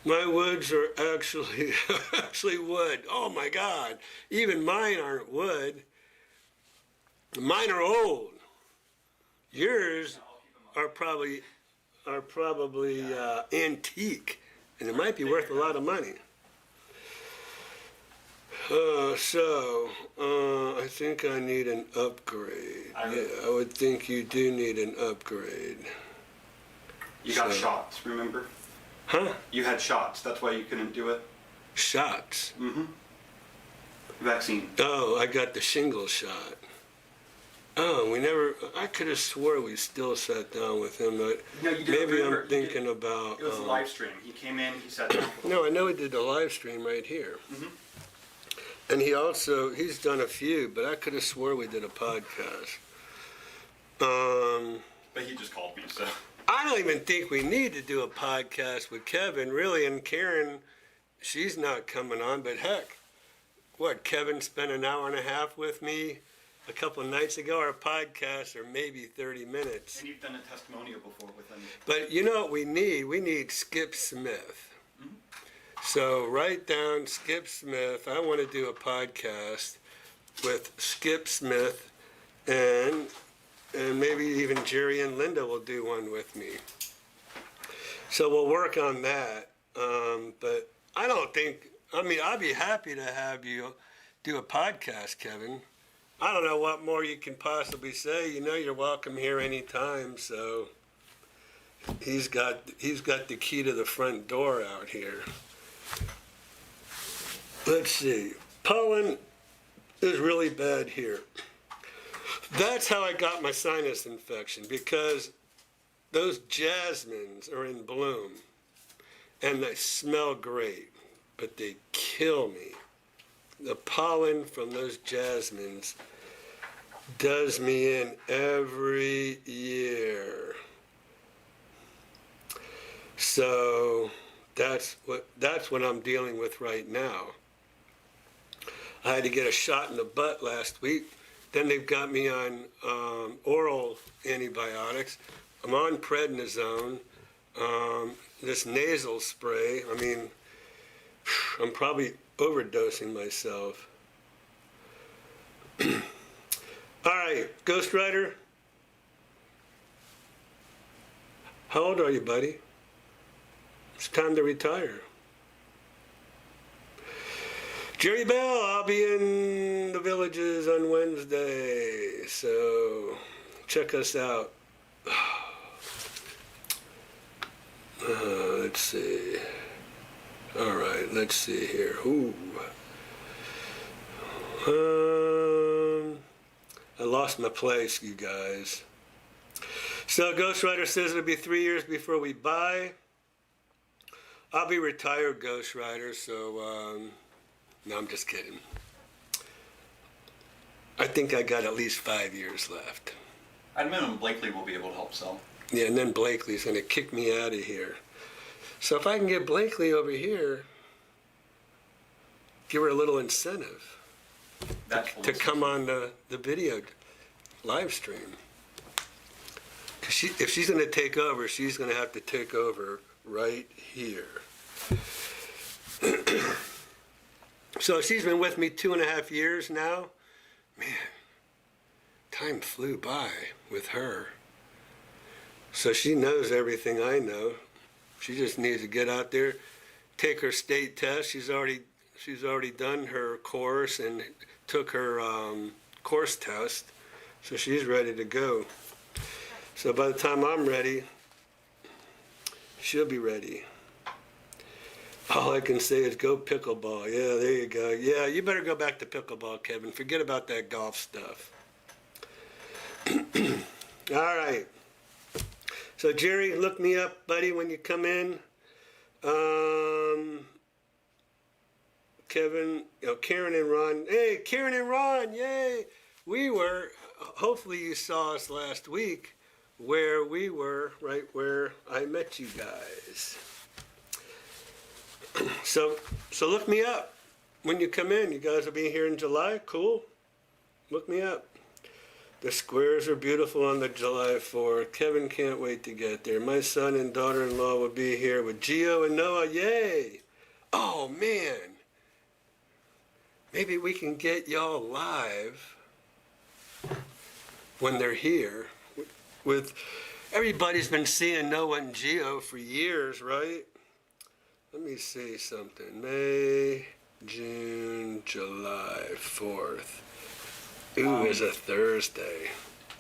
My woods are actually wood. Oh my God! Even mine aren't wood. Mine are old. Yours are probably antique, and it might be worth a lot of money. I think I need an upgrade. I would think you do need an upgrade. You got shots, remember? Huh? You had shots. That's why you couldn't do it. Shots? Mm-hmm. Vaccine. Oh, I got the shingle shot. Oh, I could have swore we still sat down with him, but No, you didn't. maybe Remember, I'm thinking about... It was a live stream. He came in, he sat down. No, I know he did the live stream right here. Mm-hmm. And he's done a few, but I could have swore we did a podcast. But he just called me, so. I don't even think we need to do a podcast with Kevin, really, and Karen, she's not coming on, but heck, Kevin spent an hour and a half with me a couple of nights ago. Our podcasts are maybe 30 minutes. And you've done a testimonial before with him. But you know what we need? We need Skip Smith. Mm-hmm. So write down Skip Smith. I want to do a podcast with Skip Smith, and maybe even Jerry and Linda will do one with me. So we'll work on that. But I don't think, I'd be happy to have you do a podcast, Kevin. I don't know what more you can possibly say. You know you're welcome here anytime, so he's got the key to the front door out here. Let's see. Pollen is really bad here. That's how I got my sinus infection, because those jasmines are in bloom and they smell great, but they kill me. The pollen from those jasmines does me in every year. So that's what I'm dealing with right now. I had to get a shot in the butt last week. Then they've got me on oral antibiotics. I'm on prednisone, this nasal spray. I'm probably overdosing myself. All right, Ghost Rider. How old are you, buddy? It's time to retire. Jerry Bell, I'll be in the Villages on Wednesday, so check us out. Let's see. All right, let's see here. Ooh. I lost my place, you guys. So Ghost Rider says it'll be 3 years before we buy. I'll be retired, Ghost Rider, so no, I'm just kidding. I think I got at least 5 years left. At minimum, Blakely will be able to help sell. Yeah, and then Blakely's going to kick me out of here. So if I can get Blakely over here, give her a little incentive to come on the video live stream. 'Cause if she's going to take over, she's going to have to take over right here. So she's been with me 2.5 years now. Man, time flew by with her. So she knows everything I know. She just needs to get out there, take her state test. She's already done her course and took her course test. So she's ready to go. So by the time I'm ready, she'll be ready. All I can say is go pickleball. Yeah, there you go. Yeah, you better go back to pickleball, Kevin. Forget about that golf stuff. All right. So Jerry, look me up, buddy, when you come in. Kevin, Karen and Ron. Hey, Karen and Ron, yay! Hopefully you saw us last week where we were, right where I met you guys. So look me up when you come in. You guys will be here in July. Cool. Look me up. The squares are beautiful on the July 4th. Kevin can't wait to get there. My son and daughter-in-law will be here with Gio and Noah. Yay! Oh, man. Maybe we can get y'all live when they're here. With everybody's been seeing Noah and Gio for years, right? Let me see something. May, June, July 4th. Ooh, is a Thursday.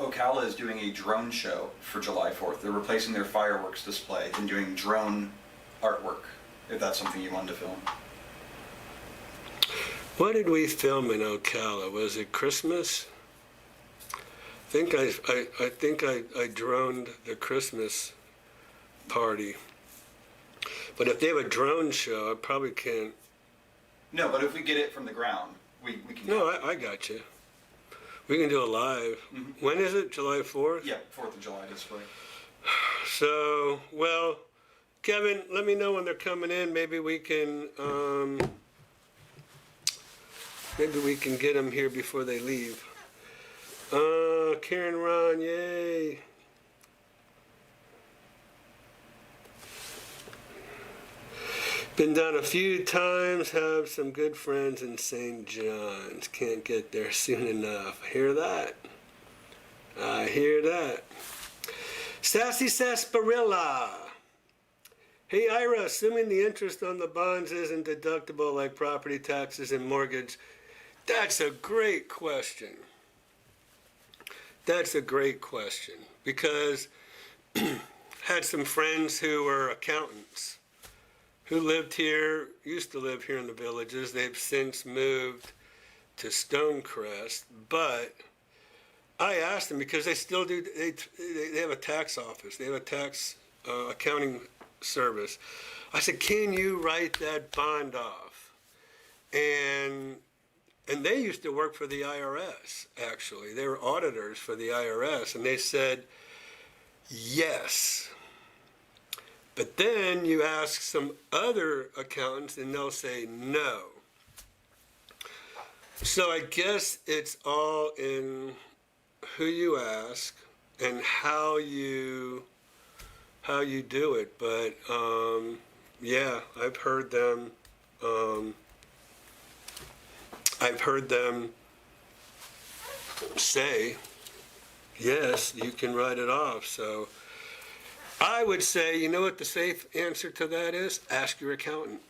Ocala is doing a drone show for July 4th. They're replacing their fireworks display and doing drone artwork, if that's something you wanted to film. What did we film in Ocala? Was it Christmas? I think I droned the Christmas party. But if they have a drone show, I probably can't. No, but if we get it from the ground, we can. No, I got you. We can do it live. Mm-hmm. When is it? July 4th? Yeah, 4th of July display. So, well, Kevin, let me know when they're coming in. Maybe we can get them here before they leave. Karen Ron, yay. Been down a few times, have some good friends in St. John's. Can't get there soon enough. I hear that. I hear that. Sassy Sarsaparilla. Hey, Ira, assuming the interest on the bonds isn't deductible like property taxes and mortgage, that's a great question. That's a great question because had some friends who were accountants who used to live here in the Villages. They've since moved to Stonecrest, but I asked them because they still do, they have a tax office, they have a tax accounting service. I said, can you write that bond off? And they used to work for the IRS, actually. They were auditors for the IRS, and they said, yes. But then you ask some other accountants, and they'll say no. So I guess it's all in who you ask and how you do it. But yeah, I've heard them say, yes, you can write it off. So I would say, you know what the safe answer to that is? Ask your accountant.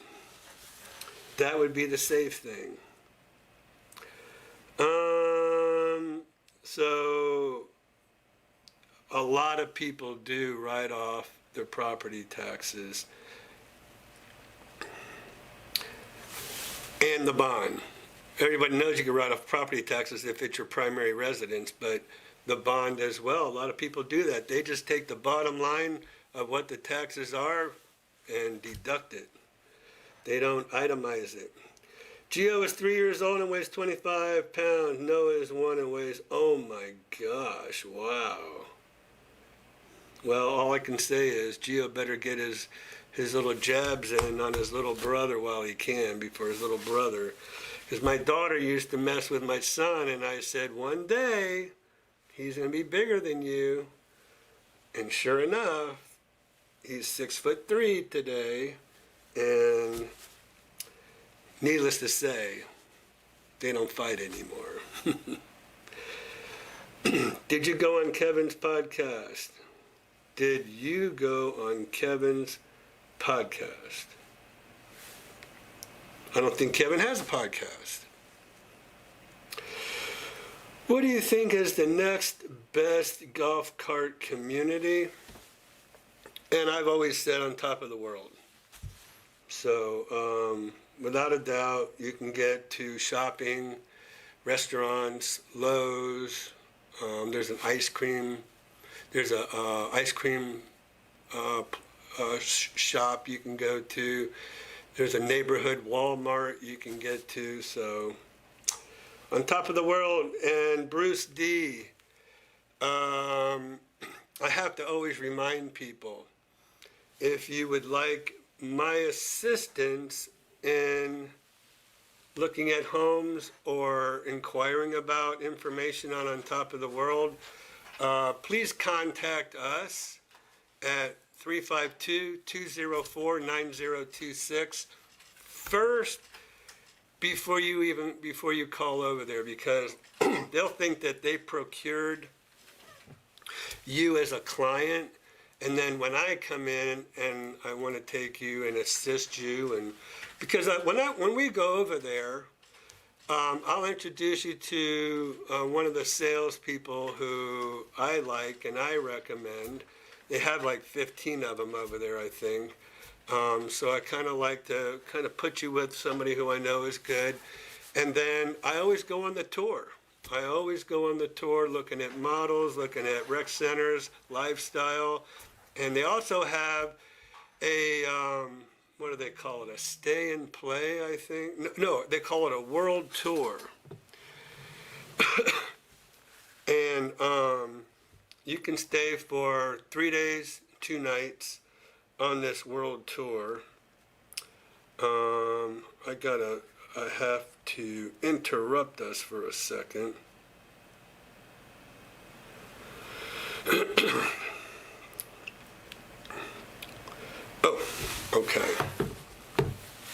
That would be the safe thing. So a lot of people do write off their property taxes and the bond. Everybody knows you can write off property taxes if it's your primary residence, but the bond as well. A lot of people do that. They just take the bottom line of what the taxes are and deduct it. They don't itemize it. Gio is 3 years old and weighs 25 pounds. Noah is 1 and weighs, oh my gosh, wow. Well, all I can say is Gio better get his little jabs in on his little brother while he can, before his little brother. Because my daughter used to mess with my son, and I said, one day, he's going to be bigger than you. And sure enough, he's 6'3" today. And needless to say, they don't fight anymore. Did you go on Kevin's podcast? Did you go on Kevin's podcast? I don't think Kevin has a podcast. What do you think is the next best golf cart community? And I've always said on top of the world. So without a doubt, you can get to shopping, restaurants, Lowe's. There's an ice cream. There's a ice cream shop you can go to. There's a neighborhood Walmart you can get to. So on top of the world. And Bruce D. I have to always remind people, if you would like my assistance in looking at homes or inquiring about information on Top of the World, please contact us at 352-204-9026 first before you call over there, because they'll think that they procured you as a client, and then when I come in and I want to take you and assist you, and because when we go over there, I'll introduce you to one of the salespeople who I like and I recommend. They have like 15 of them over there, I think. So I kind of like to kind of put you with somebody who I know is good. And then I always go on the tour. I always go on the tour looking at models, looking at rec centers, lifestyle. And they also have a, what do they call it? A stay and play, I think. No, they call it a world tour. And you can stay for 3 days, 2 nights on this world tour. I have to interrupt us for a second. Oh, okay.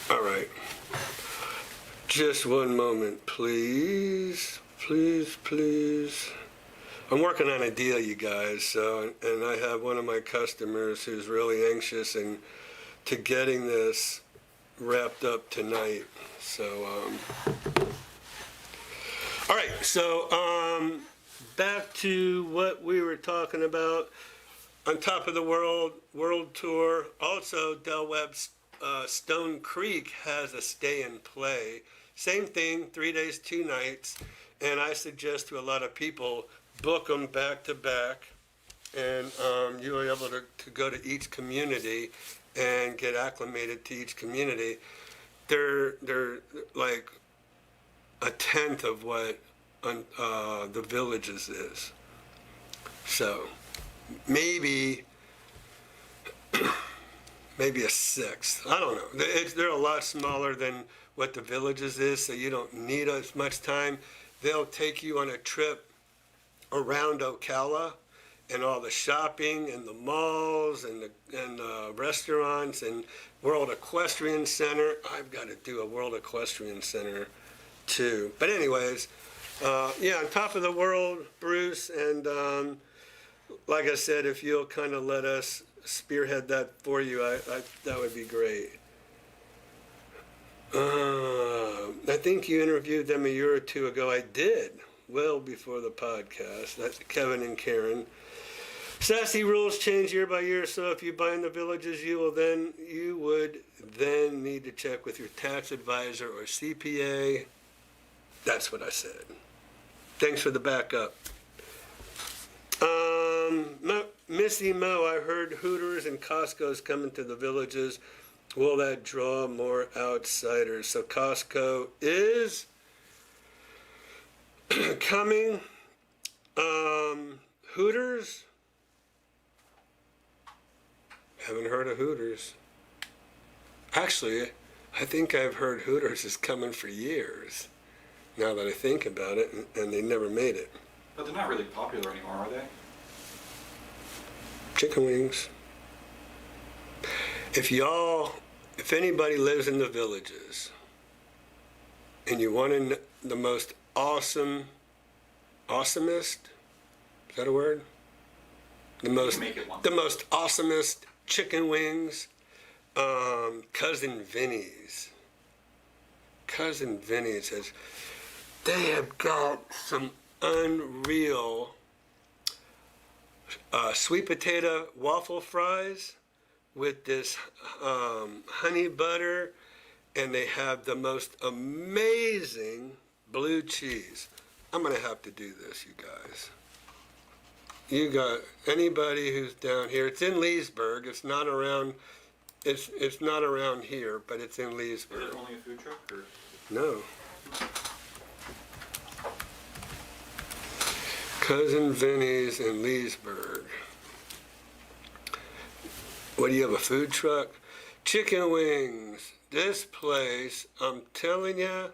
All right. Just one moment, please. Please, please. I'm working on a deal, you guys, and I have one of my customers who's really anxious and to getting this wrapped up tonight. So, all right. So, back to what we were talking about. On Top of the World Tour. Also, Del Webb's Stone Creek has a stay and play. Same thing, 3 days, 2 nights. And I suggest to a lot of people, book them back to back, and you are able to go to each community and get acclimated to each community. They're like a tenth of what the Villages is. So maybe a sixth. I don't know. They're a lot smaller than what the Villages is, so you don't need as much time. They'll take you on a trip around Ocala and all the shopping and the malls and the restaurants and World Equestrian Center. I've got to do a World Equestrian Center too. But anyways, yeah, on Top of the World, Bruce, and like I said, if you'll kind of let us spearhead that for you, that would be great. I think you interviewed them a year or two ago. I did, well before the podcast. That's Kevin and Karen. Sassy rules change year by year, so if you buy in the Villages, you would then need to check with your tax advisor or CPA. That's what I said. Thanks for the backup. Missy Mo, I heard Hooters and Costco's coming to the Villages. Will that draw more outsiders? So Costco is coming. Hooters? Haven't heard of Hooters. Actually, I think I've heard Hooters is coming for years, now that I think about it, and they never made it. But they're not really popular anymore, are they? Chicken wings. If anybody lives in the Villages and you want the most awesomest, is that a word? The most awesomest chicken wings, Cousin Vinny's. Cousin Vinny's they have got some unreal sweet potato waffle fries with this honey butter, and they have the most amazing blue cheese. I'm gonna have to do this, you guys. You got anybody who's down here? It's in Leesburg. It's not around. It's not around here, but it's in Leesburg. Is it only a food truck, or? No. Cousin Vinny's in Leesburg. What, do you have a food truck? Chicken wings. This place, I'm telling you,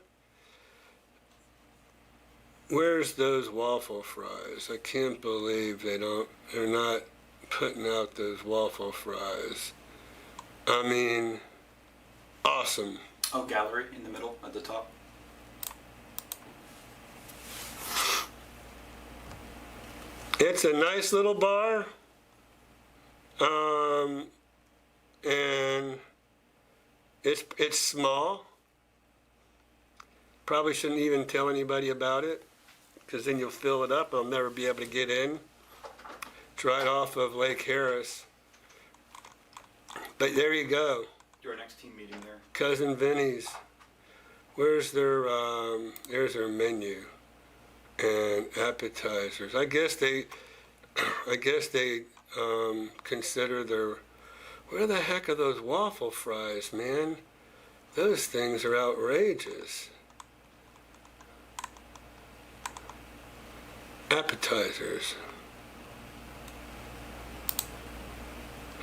where's those waffle fries? I can't believe they're not putting out those waffle fries. I mean, awesome. Oh, gallery in the middle at the top. It's a nice little bar. And it's small. Probably shouldn't even tell anybody about it, because then you'll fill it up. I'll never be able to get in. It's right off of Lake Harris. But there you go. Do our next team meeting there. Cousin Vinny's. Where's their, there's their menu and appetizers. I guess they consider their, where the heck are those waffle fries, man? Those things are outrageous. Appetizers.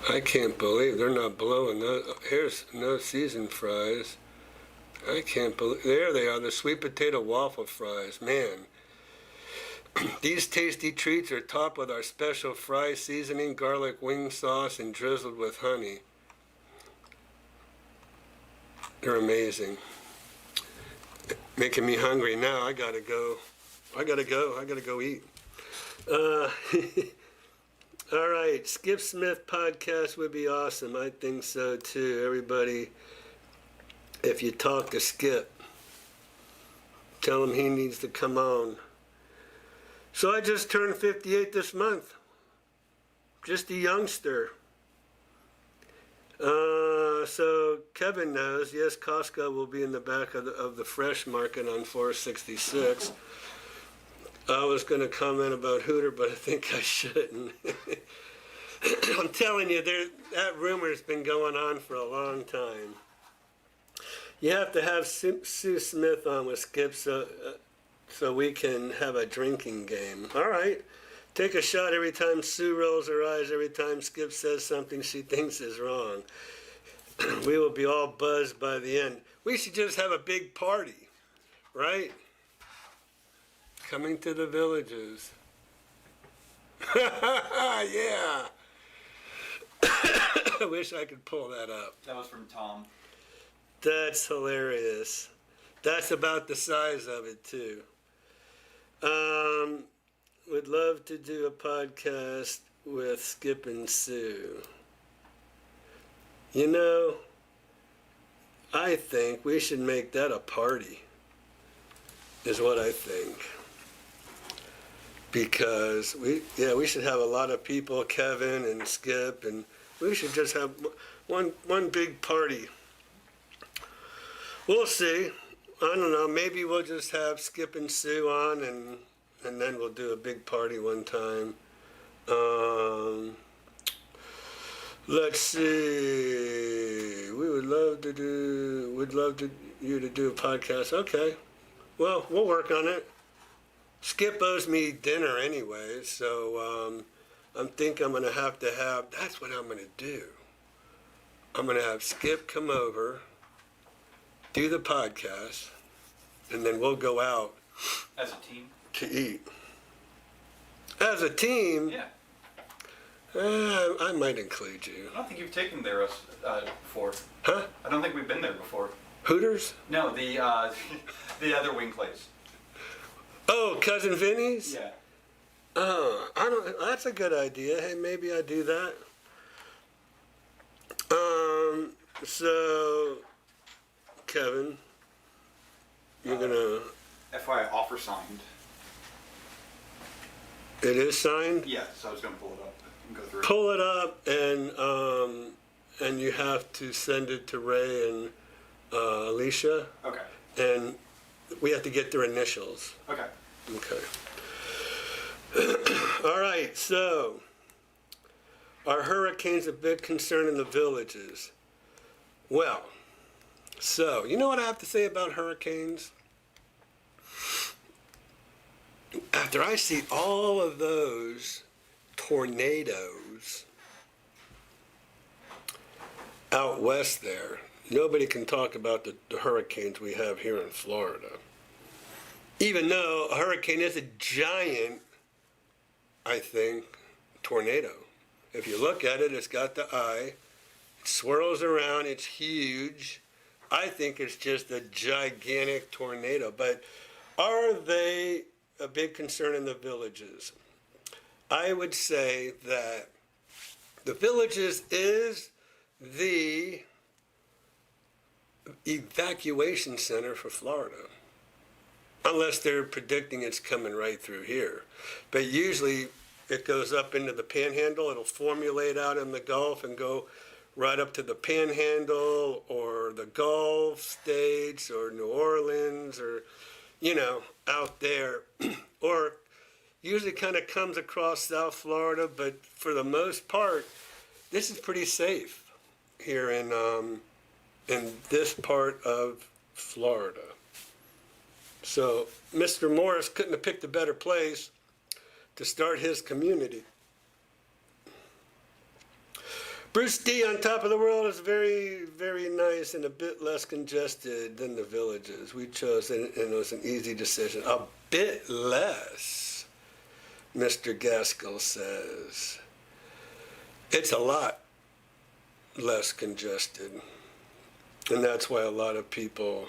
I can't believe they're not blowing those. Here's no seasoned fries. I can't believe, there they are, the sweet potato waffle fries, man. These tasty treats are topped with our special fry seasoning, garlic wing sauce, and drizzled with honey. They're amazing. Making me hungry now. I gotta go eat. All right, Skip Smith podcast would be awesome. I think so too. Everybody, if you talk to Skip, tell him he needs to come on. So I just turned 58 this month. Just a youngster. So Kevin knows, yes, Costco will be in the back of the fresh market on 466. I was going to comment about Hooter, but I think I shouldn't. I'm telling you, that rumor's been going on for a long time. You have to have Sue Smith on with Skip so we can have a drinking game. All right. Take a shot every time Sue rolls her eyes, every time Skip says something she thinks is wrong. We will be all buzzed by the end. We should just have a big party, right? Coming to the villages. Yeah. I wish I could pull that up. That was from Tom. That's hilarious. That's about the size of it, too. Would love to do a podcast with Skip and Sue. You know, I think we should make that a party, is what I think. Because we should have a lot of people, Kevin and Skip, and we should just have one big party. We'll see. I don't know, maybe we'll just have Skip and Sue on and then we'll do a big party one time. Let's see. We'd love you to do a podcast. Okay. Well, we'll work on it. Skip owes me dinner anyway, so I think I'm gonna have that's what I'm gonna do. I'm gonna have Skip come over, do the podcast, and then we'll go out As a team? to eat. As a team, Yeah. I might include you. I don't think you've taken there before. Huh? I don't think we've been there before. Hooters? No, the the other wing place. Oh, Cousin Vinny's? Yeah. Oh, that's a good idea. Hey, maybe I do that. So, Kevin, you're gonna... FYI, offer signed. It is signed? Yeah, so I was gonna pull it up and go through it. Pull it up and you have to send it to Ray and Alicia, Okay. and we have to get their initials. Okay. Okay. All right, so are hurricanes a big concern in the villages? Well, so you know what I have to say about hurricanes? After I see all of those tornadoes out west there. Nobody can talk about the hurricanes we have here in Florida. Even though a hurricane is a giant, I think, tornado. If you look at it, it's got the eye. It swirls around. It's huge. I think it's just a gigantic tornado. But are they a big concern in the villages? I would say that the villages is the evacuation center for Florida. Unless they're predicting it's coming right through here. But usually it goes up into the panhandle. It'll formulate out in the Gulf and go right up to the panhandle or the Gulf states or New Orleans or, out there. Or usually kind of comes across South Florida, but for the most part, this is pretty safe here in this part of Florida. So Mr. Morris couldn't have picked a better place to start his community. Bruce D on top of the world is very, very nice and a bit less congested than the villages. We chose, and it was an easy decision. A bit less, Mr. Gaskell says. It's a lot less congested. And that's why a lot of people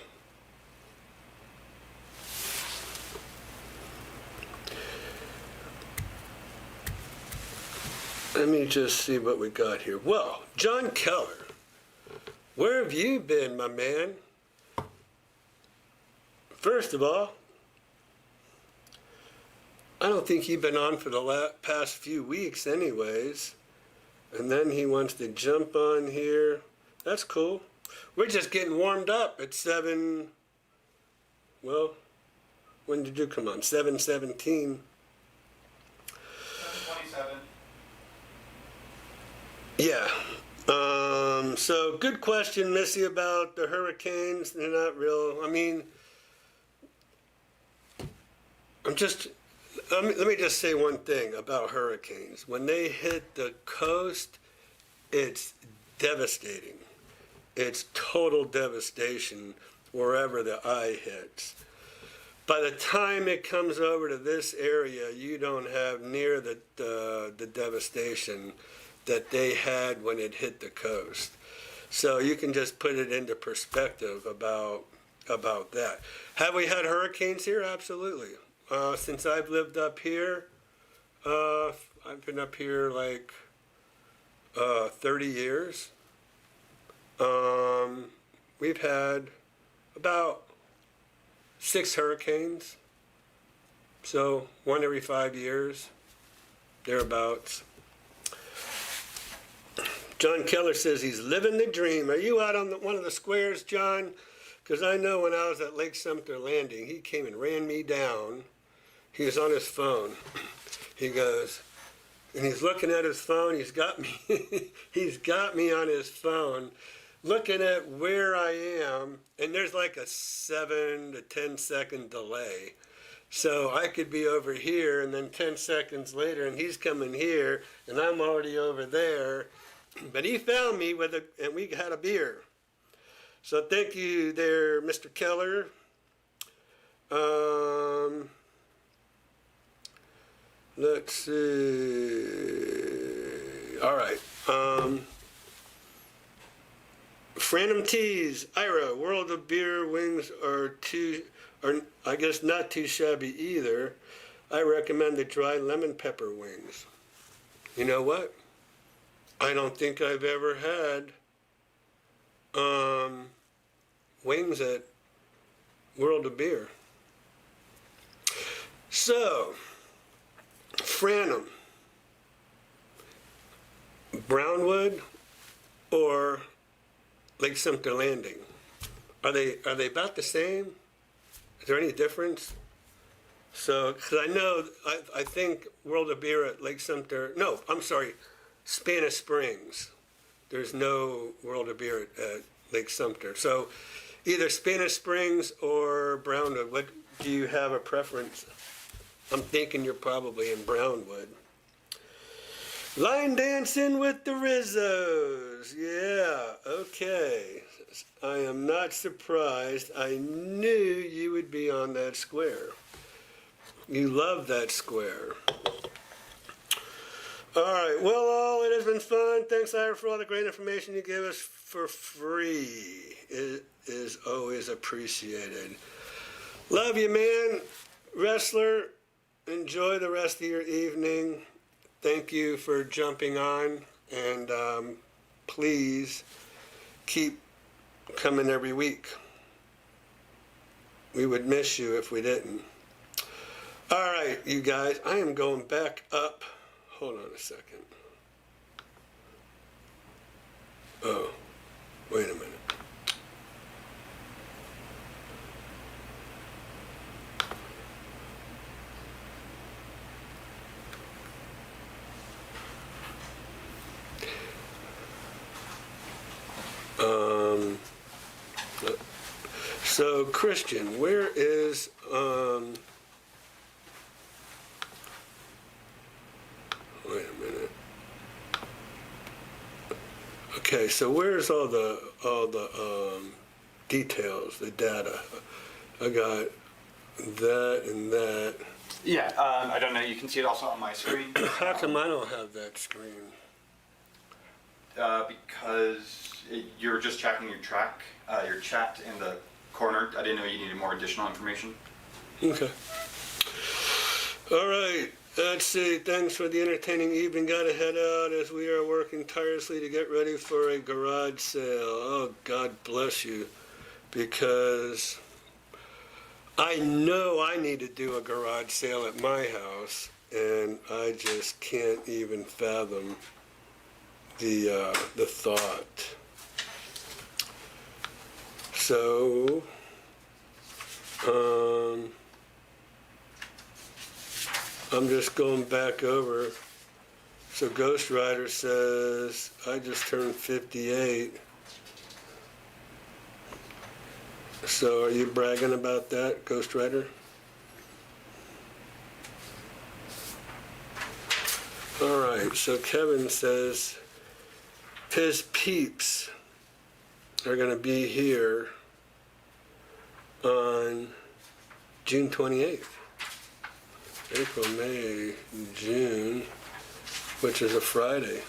let me just see what we got here. Well, John Keller, where have you been, my man? First of all, I don't think you've been on for the past few weeks anyways. And then he wants to jump on here. That's cool. We're just getting warmed up at 7, well, when did you come on? 7:17. 7:27. Yeah. So good question, Missy, about the hurricanes. They're not real. I mean, let me just say one thing about hurricanes. When they hit the coast, it's devastating. It's total devastation wherever the eye hits. By the time it comes over to this area, you don't have near the devastation that they had when it hit the coast. So you can just put it into perspective about that. Have we had hurricanes here? Absolutely. Since I've lived up here, I've been up here like 30 years. We've had about 6 hurricanes. So 1 every 5 years, thereabouts. John Keller says he's living the dream. Are you out on one of the squares, John? Because I know when I was at Lake Sumter Landing, he came and ran me down. He was on his phone. He goes, and he's looking at his phone. He's got me. He's got me on his phone, looking at where I am, and there's like a 7 to 10 second delay. So I could be over here, and then 10 seconds later, and he's coming here, and I'm already over there. But he found me and we had a beer. So thank you there, Mr. Keller. Let's see. All right. Phantom Teas, Ira, World of Beer wings are I guess not too shabby either. I recommend the dry lemon pepper wings. You know what? I don't think I've ever had wings at World of Beer. So, Franum, Brownwood, or Lake Sumter Landing? Are they about the same? Is there any difference? So, because I know, I think World of Beer at Lake Sumter, no, I'm sorry, Spanish Springs. There's no World of Beer at Lake Sumter. So either Spanish Springs or Brownwood. What do you have a preference? I'm thinking you're probably in Brownwood. Line dancing with the Rizzos. Yeah, okay. I am not surprised. I knew you would be on that square. You love that square. All right, well, all, it has been fun. Thanks, Ira, for all the great information you gave us for free. It is always appreciated. Love you, man. Wrestler, enjoy the rest of your evening. Thank you for jumping on, and please keep coming every week. We would miss you if we didn't. All right, you guys, I am going back up. Hold on a second. Oh, wait a minute. So Christian, where is wait a minute. Okay, so where's all the details, the data? I got that and that. Yeah, I don't know. You can see it also on my screen. How come I don't have that screen? Because you're just tracking your chat in the corner. I didn't know you needed more additional information. Okay. All right. Let's see. Thanks for the entertaining evening. Got to head out as we are working tirelessly to get ready for a garage sale. Oh, God bless you. Because I know I need to do a garage sale at my house, and I just can't even fathom the thought. So, I'm just going back over. So Ghost Rider says, I just turned 58. So are you bragging about that, Ghost Rider? All right, so Kevin says his peeps are going to be here on June 28th. April, May, June, which is a Friday.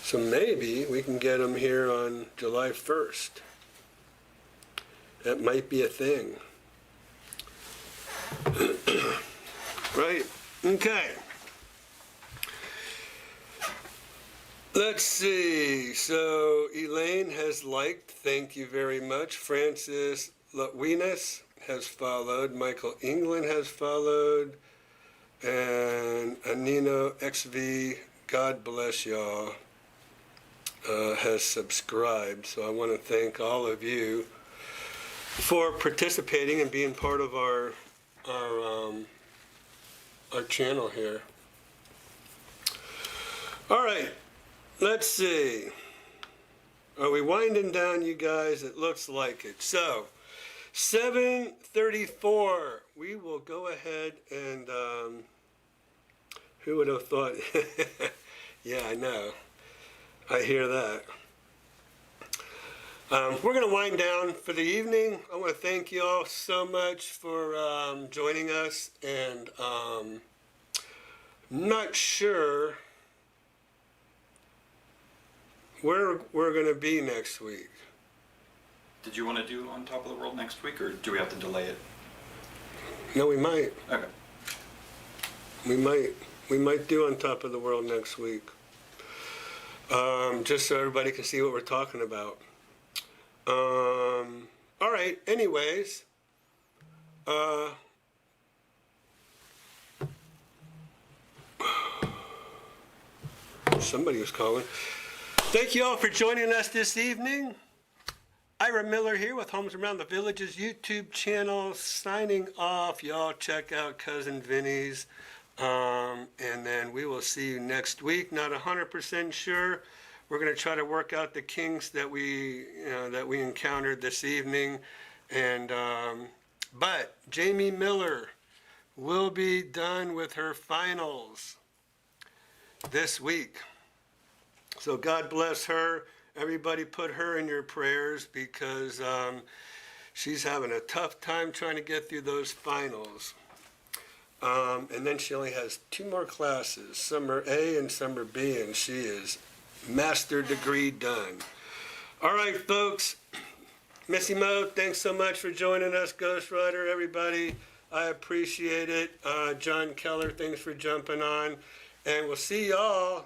So maybe we can get them here on July 1st. That might be a thing. Right? Okay. Let's see. So Elaine has liked. Thank you very much. Francis Lutwinas has followed. Michael England has followed. And Anino XV, God bless y'all, has subscribed. So I want to thank all of you for participating and being part of our channel here. All right, let's see. Are we winding down, you guys? It looks like it. So 7:34. We will go ahead and who would have thought? Yeah, I know. I hear that. We're going to wind down for the evening. I want to thank you all so much for joining us, and not sure where we're going to be next week. Did you want to do On Top of the World next week, or do we have to delay it? No, we might. Okay. We might do On Top of the World next week. Just so everybody can see what we're talking about. All right, anyways. Somebody was calling. Thank you all for joining us this evening. Ira Miller here with Homes Around the Village's YouTube channel, signing off. Y'all check out Cousin Vinny's. And then we will see you next week. Not 100% sure. We're going to try to work out the kinks that we encountered this evening. And but Jamie Miller will be done with her finals. this week. So God bless her. Everybody put her in your prayers because she's having a tough time trying to get through those finals. And then she only has 2 more classes. Some are A and some are B, and she is master degree done. All right, folks. Missy Mo, thanks so much for joining us. Ghost Rider, everybody. I appreciate it. John Keller, thanks for jumping on. And we'll see y'all